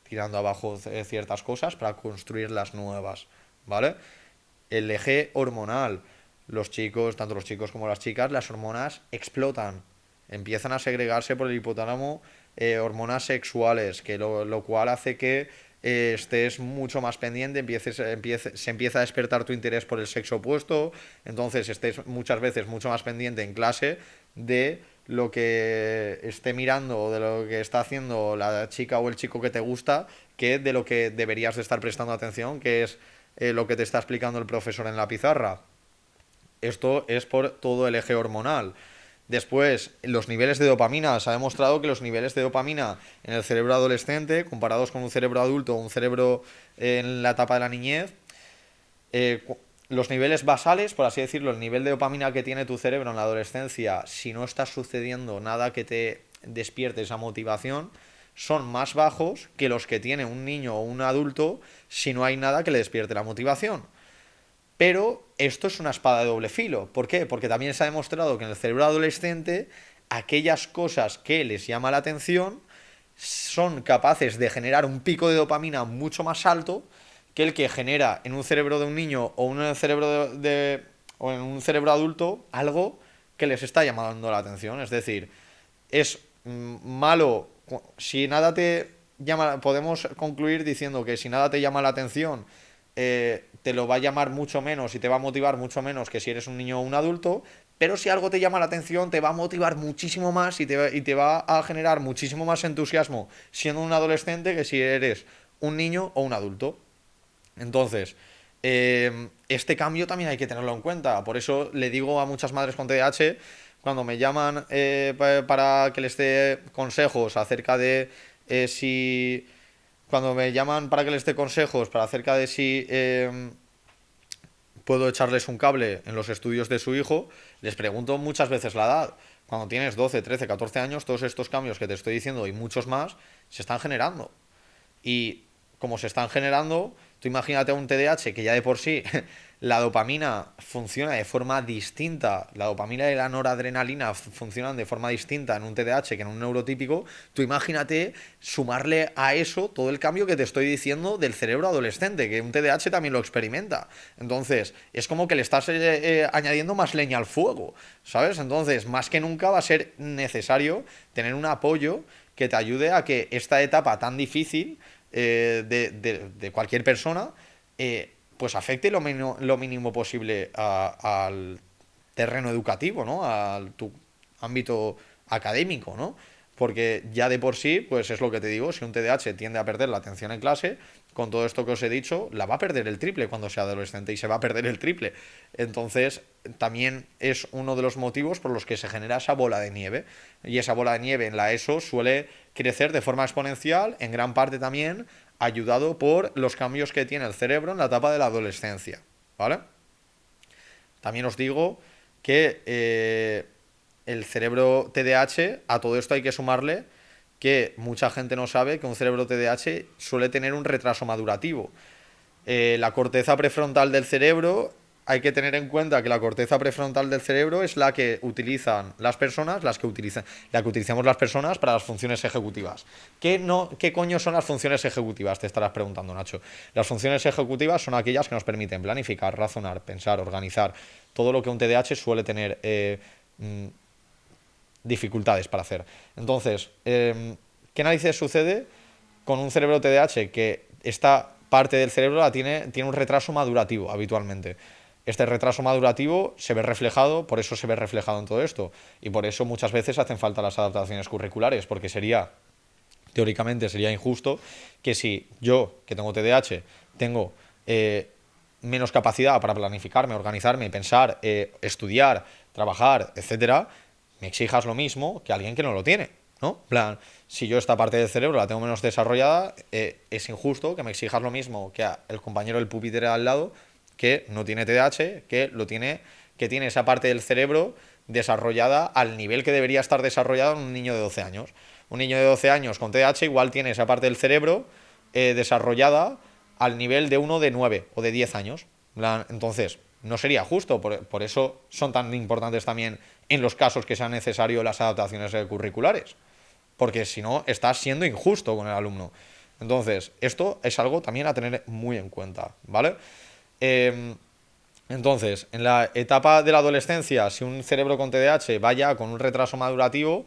Speaker 1: tirando abajo ciertas cosas para construir las nuevas, ¿vale? El eje hormonal. Los chicos, tanto los chicos como las chicas, las hormonas explotan. Empiezan a segregarse por el hipotálamo hormonas sexuales, que lo cual hace que estés mucho más pendiente, se empieza a despertar tu interés por el sexo opuesto, entonces estés muchas veces mucho más pendiente en clase de lo que esté mirando o de lo que está haciendo la chica o el chico que te gusta, que de lo que deberías de estar prestando atención, que es lo que te está explicando el profesor en la pizarra. Esto es por todo el eje hormonal. Después, los niveles de dopamina. Se ha demostrado que los niveles de dopamina en el cerebro adolescente, comparados con un cerebro adulto o un cerebro en la etapa de la niñez, los niveles basales, por así decirlo, el nivel de dopamina que tiene tu cerebro en la adolescencia, si no está sucediendo nada que te despierte esa motivación, son más bajos que los que tiene un niño o un adulto si no hay nada que le despierte la motivación. Pero esto es una espada de doble filo. ¿Por qué? Porque también se ha demostrado que en el cerebro adolescente aquellas cosas que les llama la atención son capaces de generar un pico de dopamina mucho más alto que el que genera en un cerebro de un niño o en un cerebro o en un cerebro adulto algo que les está llamando la atención. Es decir, es malo si nada te llama. Podemos concluir diciendo que si nada te llama la atención, te lo va a llamar mucho menos y te va a motivar mucho menos que si eres un niño o un adulto, pero si algo te llama la atención te va a motivar muchísimo más y te va a generar muchísimo más entusiasmo siendo un adolescente que si eres un niño o un adulto. Entonces, este cambio también hay que tenerlo en cuenta. Por eso le digo a muchas madres con TDAH, cuando me llaman para que les dé consejos acerca de si... Cuando me llaman para que les dé consejos para acerca de si puedo echarles un cable en los estudios de su hijo, les pregunto muchas veces la edad. Cuando tienes 12, 13, 14 años, todos estos cambios que te estoy diciendo y muchos más se están generando. Y como se están generando, tú imagínate un TDAH que ya de por sí la dopamina funciona de forma distinta, la dopamina y la noradrenalina funcionan de forma distinta en un TDAH que en un neurotípico, tú imagínate sumarle a eso todo el cambio que te estoy diciendo del cerebro adolescente, que un TDAH también lo experimenta. Entonces, es como que le estás añadiendo más leña al fuego, ¿sabes? Entonces, más que nunca va a ser necesario tener un apoyo que te ayude a que esta etapa tan difícil de cualquier persona, pues afecte lo mínimo posible al terreno educativo, ¿no? A tu ámbito académico, ¿no? Porque ya de por sí, pues es lo que te digo, si un TDAH tiende a perder la atención en clase, con todo esto que os he dicho, la va a perder el triple cuando sea adolescente y se va a perder el triple. Entonces, también es uno de los motivos por los que se genera esa bola de nieve. Y esa bola de nieve en la ESO suele crecer de forma exponencial, en gran parte también ayudado por los cambios que tiene el cerebro en la etapa de la adolescencia, ¿vale? También os digo que el cerebro TDAH, a todo esto hay que sumarle que mucha gente no sabe que un cerebro TDAH suele tener un retraso madurativo. La corteza prefrontal del cerebro, hay que tener en cuenta que la corteza prefrontal del cerebro es la que utilizan las personas, la que utilizamos las personas para las funciones ejecutivas. ¿Qué coño son las funciones ejecutivas? Te estarás preguntando, Nacho. Las funciones ejecutivas son aquellas que nos permiten planificar, razonar, pensar, organizar, todo lo que un TDAH suele tener dificultades para hacer. Entonces, ¿qué narices sucede con un cerebro TDAH? Que esta parte del cerebro tiene un retraso madurativo habitualmente. Este retraso madurativo se ve reflejado, por eso se ve reflejado en todo esto. Y por eso muchas veces hacen falta las adaptaciones curriculares, porque teóricamente sería injusto que si yo, que tengo TDAH, tengo menos capacidad para planificarme, organizarme, pensar, estudiar, trabajar, etcétera, me exijas lo mismo que alguien que no lo tiene, ¿no? En plan, si yo esta parte del cerebro la tengo menos desarrollada, es injusto que me exijas lo mismo que el compañero del pupitre al lado que no tiene TDAH, que lo tiene que tiene esa parte del cerebro desarrollada al nivel que debería estar desarrollado en un niño de 12 años. Un niño de 12 años con TDAH igual tiene esa parte del cerebro desarrollada al nivel de uno de 9 o de 10 años. Entonces, no sería justo, por eso son tan importantes también en los casos que sean necesarios las adaptaciones curriculares, porque si no, estás siendo injusto con el alumno. Entonces, esto es algo también a tener muy en cuenta, ¿vale? Entonces, en la etapa de la adolescencia, si un cerebro con TDAH vaya con un retraso madurativo,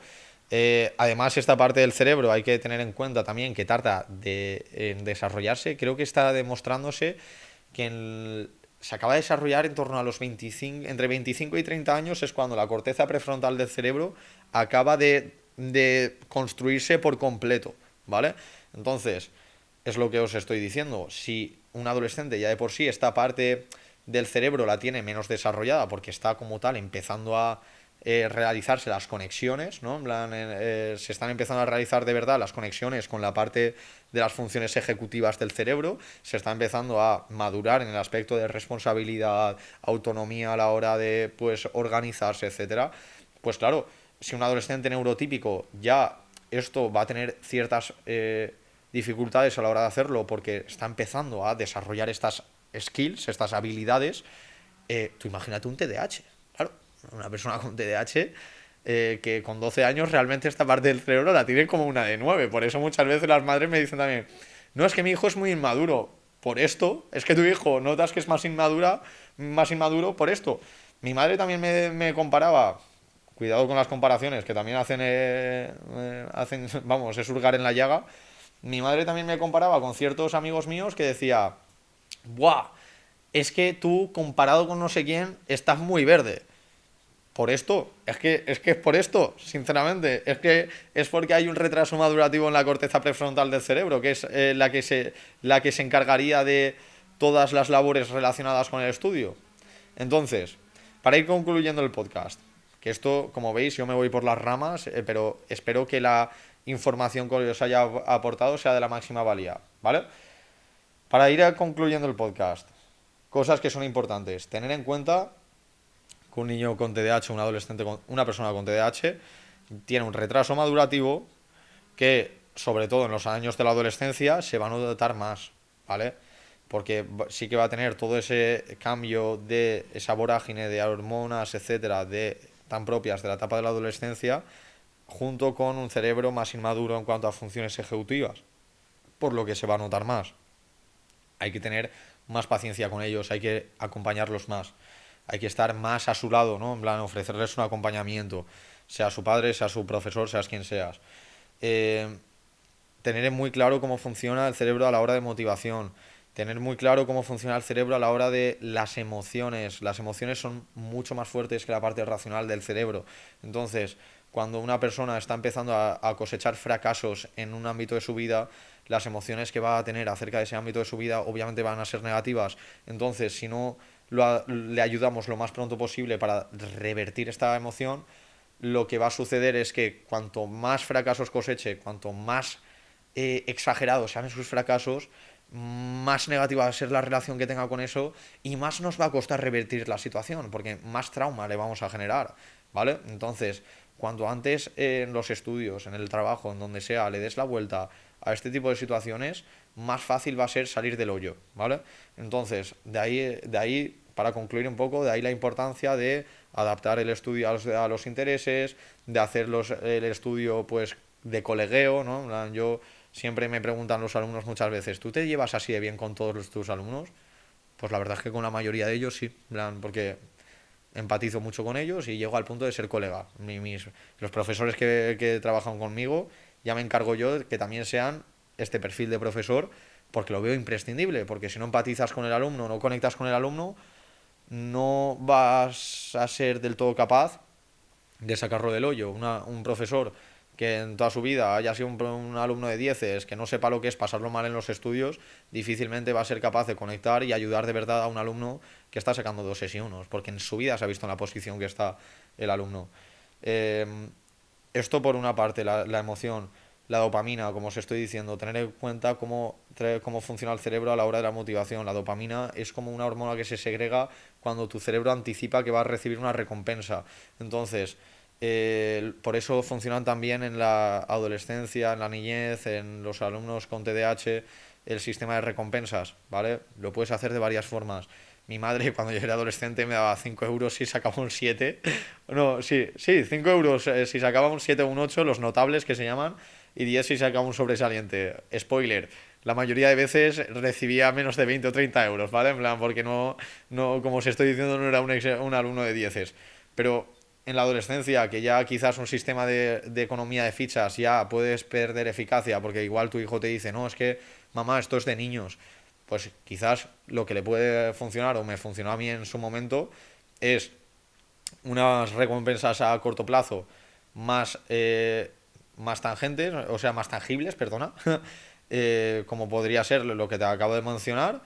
Speaker 1: además esta parte del cerebro hay que tener en cuenta también que tarda en desarrollarse. Creo que está demostrándose que se acaba de desarrollar en torno a los 25, entre 25 y 30 años es cuando la corteza prefrontal del cerebro acaba de construirse por completo, ¿vale? Entonces, es lo que os estoy diciendo. Si un adolescente ya de por sí esta parte del cerebro la tiene menos desarrollada porque está como tal empezando a realizarse las conexiones, ¿no? En plan, se están empezando a realizar de verdad las conexiones con la parte de las funciones ejecutivas del cerebro, se está empezando a madurar en el aspecto de responsabilidad, autonomía a la hora de pues organizarse, etcétera. Pues claro, si un adolescente neurotípico ya esto va a tener ciertas dificultades a la hora de hacerlo porque está empezando a desarrollar estas skills, estas habilidades, tú imagínate un TDAH, claro, una persona con TDAH que con 12 años realmente esta parte del cerebro la tiene como una de 9. Por eso muchas veces las madres me dicen también, no, es que mi hijo es muy inmaduro. Por esto, es que tu hijo notas que es más inmaduro por esto. Mi madre también me comparaba, cuidado con las comparaciones, que también hacen, vamos, es hurgar en la llaga. Mi madre también me comparaba con ciertos amigos míos que decía, ¡buah! Es que tú, comparado con no sé quién, estás muy verde. Por esto, es que es por esto, sinceramente. Es que es porque hay un retraso madurativo en la corteza prefrontal del cerebro, que es la que se encargaría de todas las labores relacionadas con el estudio. Entonces, para ir concluyendo el podcast, que esto, como veis, yo me voy por las ramas, pero espero que la información que os haya aportado sea de la máxima valía, ¿vale? Para ir concluyendo el podcast, cosas que son importantes. Tener en cuenta que un niño con TDAH, un adolescente, una persona con TDAH, tiene un retraso madurativo que, sobre todo en los años de la adolescencia, se va a notar más, ¿vale? Porque sí que va a tener todo ese cambio de esa vorágine de hormonas, etcétera, tan propias de la etapa de la adolescencia, junto con un cerebro más inmaduro en cuanto a funciones ejecutivas, por lo que se va a notar más. Hay que tener más paciencia con ellos, hay que acompañarlos más, hay que estar más a su lado, ¿no? En plan, ofrecerles un acompañamiento, sea su padre, sea su profesor, seas quien seas. Eh, Tener muy claro cómo funciona el cerebro a la hora de motivación, tener muy claro cómo funciona el cerebro a la hora de las emociones. Las emociones son mucho más fuertes que la parte racional del cerebro. Entonces, cuando una persona está empezando a cosechar fracasos en un ámbito de su vida, las emociones que va a tener acerca de ese ámbito de su vida obviamente van a ser negativas. Entonces, si no le ayudamos lo más pronto posible para revertir esta emoción, lo que va a suceder es que cuanto más fracasos coseche, cuanto más exagerados sean sus fracasos, más negativa va a ser la relación que tenga con eso y más nos va a costar revertir la situación, porque más trauma le vamos a generar, ¿vale? Entonces, cuanto antes en los estudios, en el trabajo, en donde sea, le des la vuelta a este tipo de situaciones, más fácil va a ser salir del hoyo, ¿vale? Entonces, de ahí para concluir un poco, de ahí la importancia de adaptar el estudio a los intereses, de hacer el estudio pues de colegueo, ¿no? Yo siempre me preguntan los alumnos muchas veces, ¿tú te llevas así de bien con todos tus alumnos? Pues la verdad es que con la mayoría de ellos sí, porque empatizo mucho con ellos y llego al punto de ser colega. Los profesores que trabajan conmigo, ya me encargo yo de que también sean este perfil de profesor, porque lo veo imprescindible, porque si no empatizas con el alumno, no conectas con el alumno, no vas a ser del todo capaz de sacarlo del hoyo. Un profesor que en toda su vida haya sido un alumno de 10, que no sepa lo que es pasarlo mal en los estudios, difícilmente va a ser capaz de conectar y ayudar de verdad a un alumno que está sacando 2 y 1, porque en su vida se ha visto en la posición que está el alumno. Esto por una parte, la emoción. la dopamina, como os estoy diciendo, tener en cuenta cómo funciona el cerebro a la hora de la motivación. La dopamina es como una hormona que se segrega cuando tu cerebro anticipa que va a recibir una recompensa. Entonces, por eso funcionan también en la adolescencia, en la niñez, en los alumnos con TDAH, el sistema de recompensas, ¿vale? Lo puedes hacer de varias formas. Mi madre, cuando yo era adolescente, me daba 5 euros si sacaba un 7. No, sí, sí, 5 euros si sacaba un 7 o un 8, los notables que se llaman, y 10 si sacaba un sobresaliente. Spoiler, la mayoría de veces recibía menos de 20 o 30 euros, ¿vale? En plan, porque como os estoy diciendo, no era un alumno de 10. Pero en la adolescencia, que ya quizás un sistema de economía de fichas ya puedes perder eficacia, porque igual tu hijo te dice, no, es que mamá, esto es de niños, pues quizás lo que le puede funcionar o me funcionó a mí en su momento es unas recompensas a corto plazo más, más tangentes, o sea, más tangibles, perdona, como podría ser lo que te acabo de mencionar,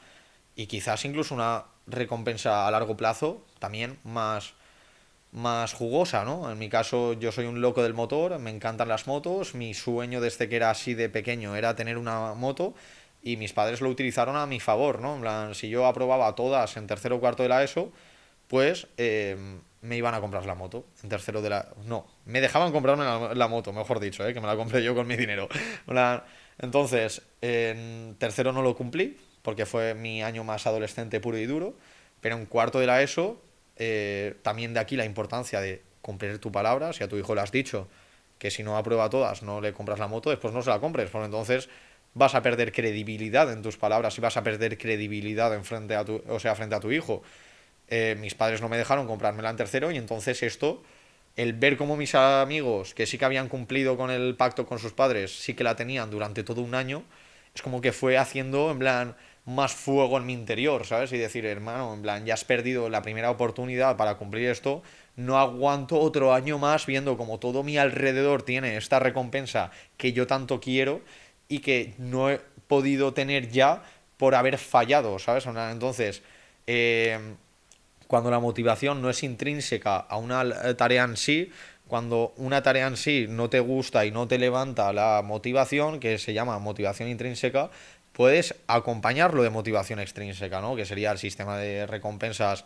Speaker 1: y quizás incluso una recompensa a largo plazo también más jugosa, ¿no? En mi caso, yo soy un loco del motor, me encantan las motos, mi sueño desde que era así de pequeño era tener una moto y mis padres lo utilizaron a mi favor, ¿no? En plan, si yo aprobaba todas en tercero o cuarto de la ESO, pues me iban a comprar la moto. En tercero de la... No, me dejaban comprarme la moto, mejor dicho, que me la compré yo con mi dinero. En plan, entonces, en tercero no lo cumplí, porque fue mi año más adolescente puro y duro, pero en cuarto de la ESO también de aquí la importancia de cumplir tu palabra. Si a tu hijo le has dicho que si no aprueba todas no le compras la moto, después no se la compres, porque entonces vas a perder credibilidad en tus palabras y vas a perder credibilidad frente a tu hijo. Mis padres no me dejaron comprármela en tercero y entonces esto, el ver cómo mis amigos, que sí que habían cumplido con el pacto con sus padres, sí que la tenían durante todo un año, es como que fue haciendo, en plan, más fuego en mi interior, ¿sabes? Y decir, hermano, en plan, ya has perdido la primera oportunidad para cumplir esto, no aguanto otro año más viendo como todo mi alrededor tiene esta recompensa que yo tanto quiero y que no he podido tener ya por haber fallado, ¿sabes? Entonces, eh, cuando la motivación no es intrínseca a una tarea en sí, cuando una tarea en sí no te gusta y no te levanta la motivación, que se llama motivación intrínseca, puedes acompañarlo de motivación extrínseca, ¿no? Que sería el sistema de recompensas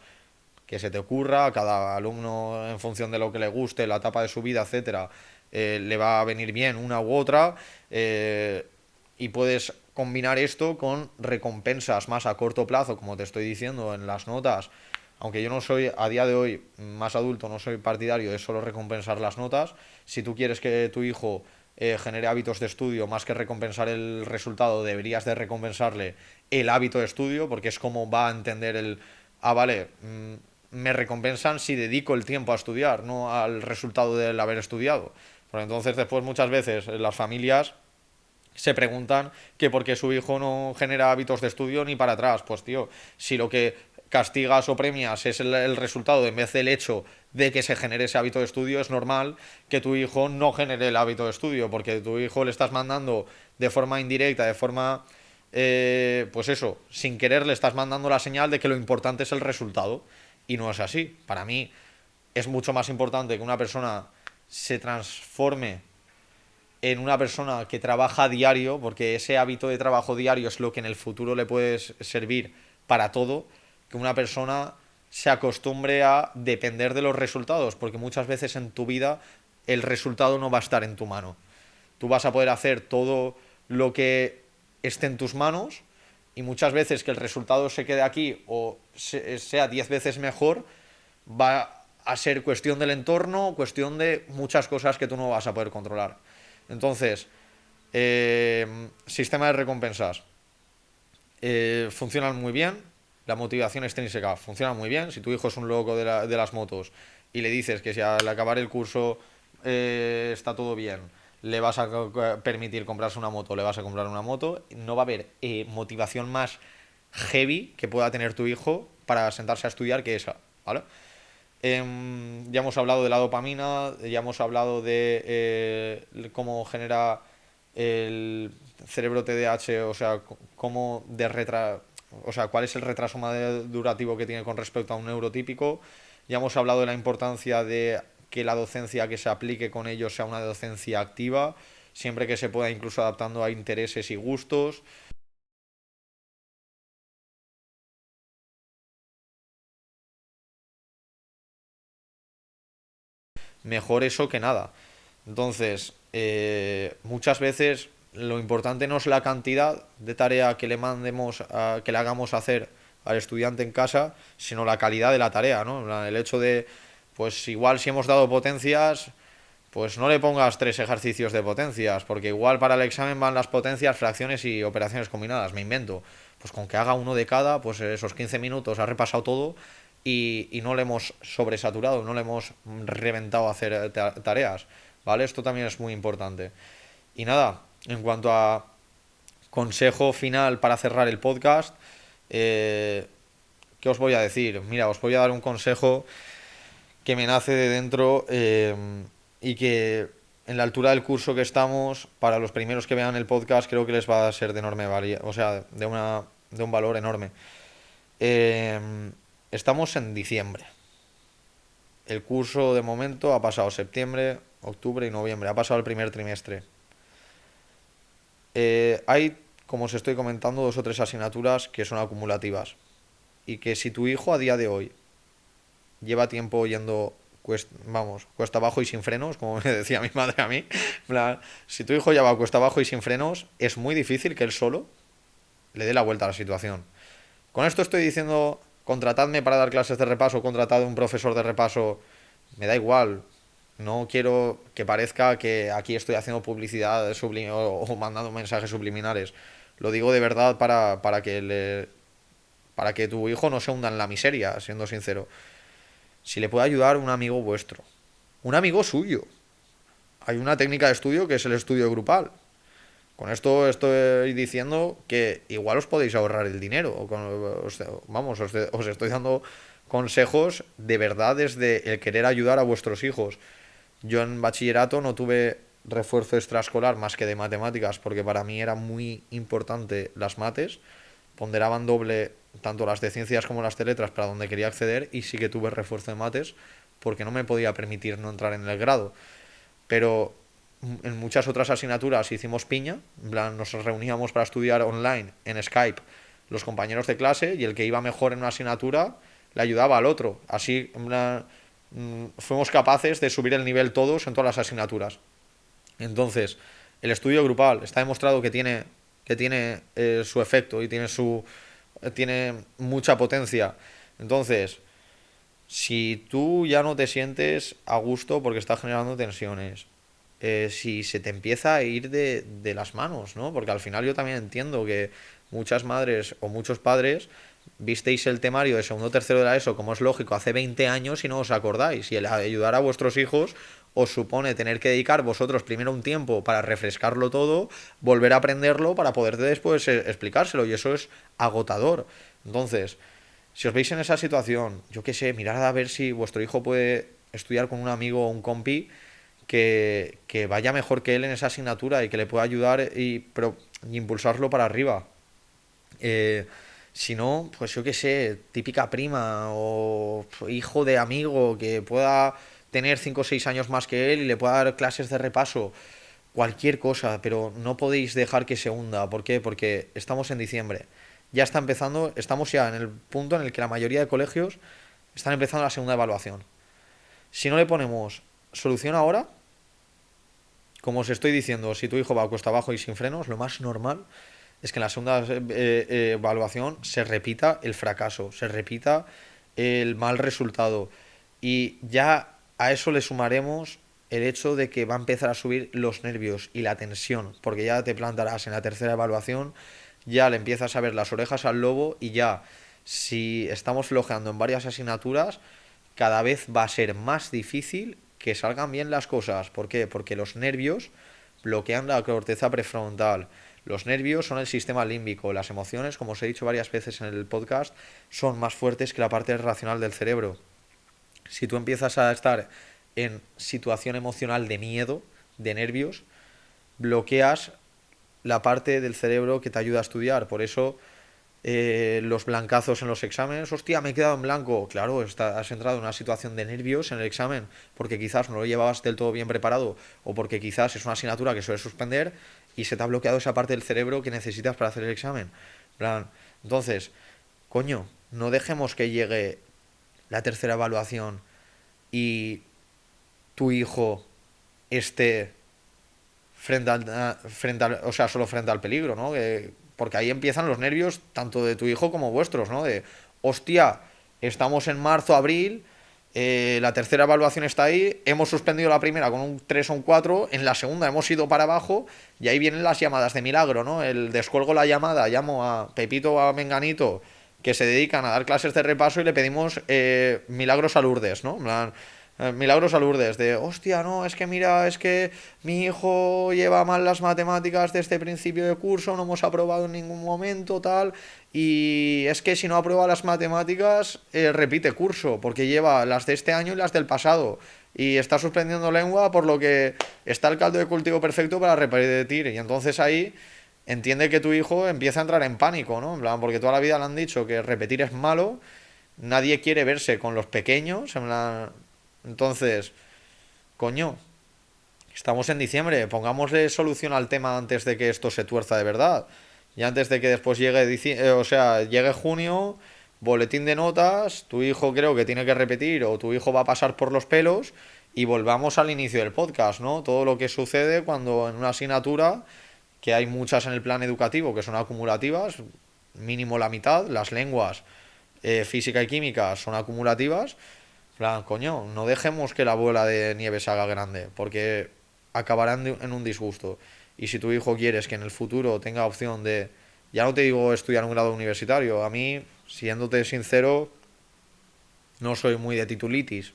Speaker 1: que se te ocurra, a cada alumno en función de lo que le guste, la etapa de su vida, etcétera, le va a venir bien una u otra, y puedes combinar esto con recompensas más a corto plazo, como te estoy diciendo en las notas. Aunque yo no soy, a día de hoy, más adulto, no soy partidario de solo recompensar las notas. Si tú quieres que tu hijo genere hábitos de estudio, más que recompensar el resultado, deberías de recompensarle el hábito de estudio, porque es como va a entender vale, me recompensan si dedico el tiempo a estudiar, no al resultado del haber estudiado. Porque entonces después muchas veces las familias se preguntan que por qué su hijo no genera hábitos de estudio ni para atrás. Pues tío, si lo que castigas o premias es el resultado en vez del hecho de que se genere ese hábito de estudio, es normal que tu hijo no genere el hábito de estudio, porque tu hijo le estás mandando de forma indirecta, de forma, pues eso, sin querer le estás mandando la señal de que lo importante es el resultado. Y no es así. Para mí es mucho más importante que una persona se transforme en una persona que trabaja a diario, porque ese hábito de trabajo diario es lo que en el futuro le puede servir para todo, que una persona se acostumbre a depender de los resultados, porque muchas veces en tu vida el resultado no va a estar en tu mano. Tú vas a poder hacer todo lo que esté en tus manos y muchas veces que el resultado se quede aquí o sea 10 veces mejor, va a ser cuestión del entorno, cuestión de muchas cosas que tú no vas a poder controlar. Entonces, sistema de recompensas. Funcionan muy bien. La motivación extrínseca funciona muy bien. Si tu hijo es un loco de las motos y le dices que si al acabar el curso está todo bien, le vas a permitir comprarse una moto, le vas a comprar una moto, no va a haber motivación más heavy que pueda tener tu hijo para sentarse a estudiar que esa, ¿vale? Ya hemos hablado de la dopamina, ya hemos hablado de cómo genera el cerebro TDAH, o sea, o sea, cuál es el retraso madurativo que tiene con respecto a un neurotípico. Ya hemos hablado de la importancia de que la docencia que se aplique con ellos sea una docencia activa. siempre que se pueda, incluso adaptando a intereses y gustos. Mejor eso que nada. Entonces, muchas veces lo importante no es la cantidad de tarea que le mandemos, que le hagamos hacer al estudiante en casa, sino la calidad de la tarea, ¿no? El hecho de, pues igual si hemos dado potencias, pues no le pongas 3 ejercicios de potencias, porque igual para el examen van las potencias, fracciones y operaciones combinadas, me invento. Pues con que haga uno de cada, pues esos 15 minutos ha repasado todo y no le hemos sobresaturado, no le hemos reventado a hacer tareas, ¿vale? Esto también es muy importante. Y nada, en cuanto a consejo final para cerrar el podcast, eh, ¿qué os voy a decir? Mira, os voy a dar un consejo que me nace de dentro y que en la altura del curso que estamos, para los primeros que vean el podcast, creo que les va a ser de enorme valía, o sea, de un valor enorme. Eh, Estamos en diciembre. El curso de momento ha pasado septiembre, octubre y noviembre. Ha pasado el primer trimestre. Hay, como os estoy comentando, 2 o 3 asignaturas que son acumulativas. Y que si tu hijo a día de hoy lleva tiempo yendo cuesta abajo y sin frenos, como me decía mi madre a mí, si tu hijo ya va cuesta abajo y sin frenos, es muy difícil que él solo le dé la vuelta a la situación. Con esto estoy diciendo, contratadme para dar clases de repaso, contratad un profesor de repaso, me da igual. No quiero que parezca que aquí estoy haciendo publicidad o mandando mensajes subliminares. Lo digo de verdad para que tu hijo no se hunda en la miseria, siendo sincero. Si le puede ayudar un amigo vuestro, un amigo suyo. Hay una técnica de estudio que es el estudio grupal. Con esto estoy diciendo que igual os podéis ahorrar el dinero. Os estoy dando consejos de verdad desde el querer ayudar a vuestros hijos. Yo en bachillerato no tuve refuerzo extraescolar más que de matemáticas, porque para mí era muy importante las mates. Ponderaban doble tanto las de ciencias como las de letras para donde quería acceder, y sí que tuve refuerzo de mates porque no me podía permitir no entrar en el grado. Pero en muchas otras asignaturas hicimos piña, en plan, nos reuníamos para estudiar online en Skype los compañeros de clase, y el que iba mejor en una asignatura le ayudaba al otro. Así, en plan, fuimos capaces de subir el nivel todos en todas las asignaturas. Entonces, el estudio grupal está demostrado que tiene su efecto y tiene mucha potencia. Entonces, si tú ya no te sientes a gusto porque estás generando tensiones, si se te empieza a ir de las manos, ¿no? Porque al final yo también entiendo que muchas madres o muchos padres visteis el temario de segundo o tercero de la ESO, como es lógico, hace 20 años y no os acordáis. Y el ayudar a vuestros hijos os supone tener que dedicar vosotros primero un tiempo para refrescarlo todo, volver a aprenderlo para poder después explicárselo. Y eso es agotador. Entonces, si os veis en esa situación, yo qué sé, mirad a ver si vuestro hijo puede estudiar con un amigo o un compi que vaya mejor que él en esa asignatura y que le pueda ayudar y impulsarlo para arriba. Eh, si no, pues yo qué sé, típica prima o hijo de amigo que pueda tener 5 o 6 años más que él y le pueda dar clases de repaso, cualquier cosa, pero no podéis dejar que se hunda. ¿Por qué? Porque estamos en diciembre. Ya está empezando, estamos ya en el punto en el que la mayoría de colegios están empezando la segunda evaluación. Si no le ponemos solución ahora, como os estoy diciendo, si tu hijo va a cuesta abajo y sin frenos, lo más normal es que en la segunda evaluación se repita el fracaso, se repita el mal resultado. Y ya a eso le sumaremos el hecho de que va a empezar a subir los nervios y la tensión, porque ya te plantarás en la tercera evaluación, ya le empiezas a ver las orejas al lobo, y ya, si estamos flojeando en varias asignaturas, cada vez va a ser más difícil que salgan bien las cosas. ¿Por qué? Porque los nervios bloquean la corteza prefrontal. Los nervios son el sistema límbico. Las emociones, como os he dicho varias veces en el podcast, son más fuertes que la parte racional del cerebro. Si tú empiezas a estar en situación emocional de miedo, de nervios, bloqueas la parte del cerebro que te ayuda a estudiar. Por eso los blancazos en los exámenes. Hostia, me he quedado en blanco. Claro, has entrado en una situación de nervios en el examen porque quizás no lo llevabas del todo bien preparado o porque quizás es una asignatura que suele suspender y se te ha bloqueado esa parte del cerebro que necesitas para hacer el examen. En plan, entonces, coño, no dejemos que llegue la tercera evaluación y tu hijo esté o sea, solo frente al peligro, ¿no? Porque ahí empiezan los nervios tanto de tu hijo como vuestros, ¿no? De, hostia, estamos en marzo, abril, la tercera evaluación está ahí, hemos suspendido la primera con un 3 o un 4, en la segunda hemos ido para abajo y ahí vienen las llamadas de milagro, ¿no? El descuelgo la llamada, llamo a Pepito o a Menganito que se dedican a dar clases de repaso y le pedimos milagros a Lourdes, ¿no? En plan, milagros a Lourdes, de, hostia, no, es que mira, es que mi hijo lleva mal las matemáticas desde principio de curso, no hemos aprobado en ningún momento, tal, y es que si no aprueba las matemáticas, repite curso, porque lleva las de este año y las del pasado, y está suspendiendo lengua, por lo que está el caldo de cultivo perfecto para repetir, y entonces ahí entiende que tu hijo empieza a entrar en pánico, ¿no? En plan, porque toda la vida le han dicho que repetir es malo, nadie quiere verse con los pequeños, en plan, entonces, coño, estamos en diciembre, pongámosle solución al tema antes de que esto se tuerza de verdad. Y antes de que después llegue, o sea, llegue junio, boletín de notas, tu hijo creo que tiene que repetir o tu hijo va a pasar por los pelos y volvamos al inicio del podcast, ¿no? Todo lo que sucede cuando en una asignatura, que hay muchas en el plan educativo que son acumulativas, mínimo la mitad, las lenguas, física y química son acumulativas, plan, coño, no dejemos que la bola de nieve se haga grande, porque acabarán en un disgusto. Y si tu hijo quieres que en el futuro tenga opción de, ya no te digo estudiar un grado universitario, a mí, siéndote sincero, no soy muy de titulitis.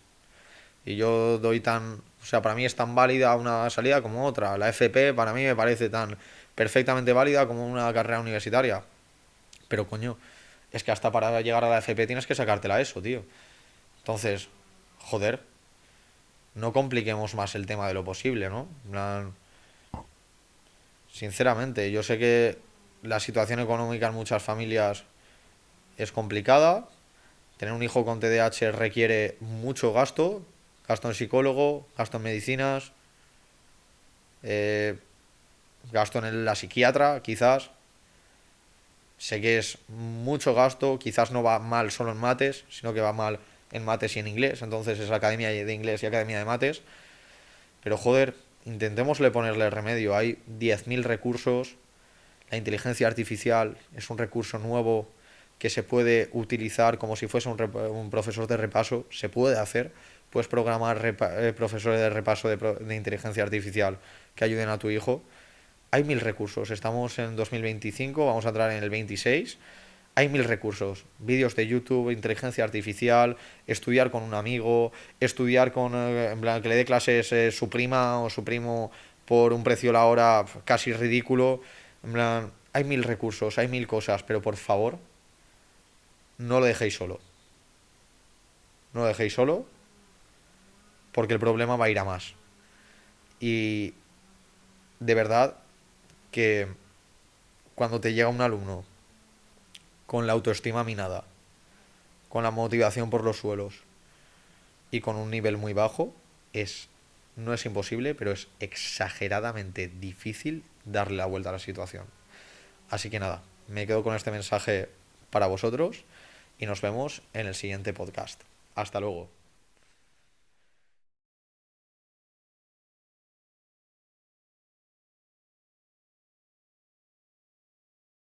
Speaker 1: Y yo doy tan, o sea, para mí es tan válida una salida como otra. La FP para mí me parece tan perfectamente válida como una carrera universitaria. Pero coño, es que hasta para llegar a la FP tienes que sacártela eso, tío. Entonces, joder, no compliquemos más el tema de lo posible, ¿no? En plan, sinceramente, yo sé que la situación económica en muchas familias es complicada. Tener un hijo con TDAH requiere mucho gasto, gasto en psicólogo, gasto en medicinas, eh, gasto en la psiquiatra, quizás. Sé que es mucho gasto, quizás no va mal solo en mates, sino que va mal en mates y en inglés. Entonces es academia de inglés y academia de mates. Pero joder, intentémosle ponerle remedio. Hay 10.000 recursos. La inteligencia artificial es un recurso nuevo que se puede utilizar como si fuese un profesor de repaso. Se puede hacer. Puedes programar profesores de repaso de inteligencia artificial que ayuden a tu hijo. Hay 1.000 recursos. Estamos en 2025, vamos a entrar en el 26. Hay 1.000 recursos, vídeos de YouTube, inteligencia artificial, estudiar con un amigo, estudiar con, en plan, que le dé clases su prima o su primo por un precio la hora casi ridículo. En plan, hay 1.000 recursos, hay 1.000 cosas, pero por favor, no lo dejéis solo. No lo dejéis solo porque el problema va a ir a más. Y de verdad que cuando te llega un alumno con la autoestima minada, con la motivación por los suelos, y con un nivel muy bajo, no es imposible, pero es exageradamente difícil darle la vuelta a la situación. Así que nada, me quedo con este mensaje para vosotros y nos vemos en el siguiente podcast. Hasta luego.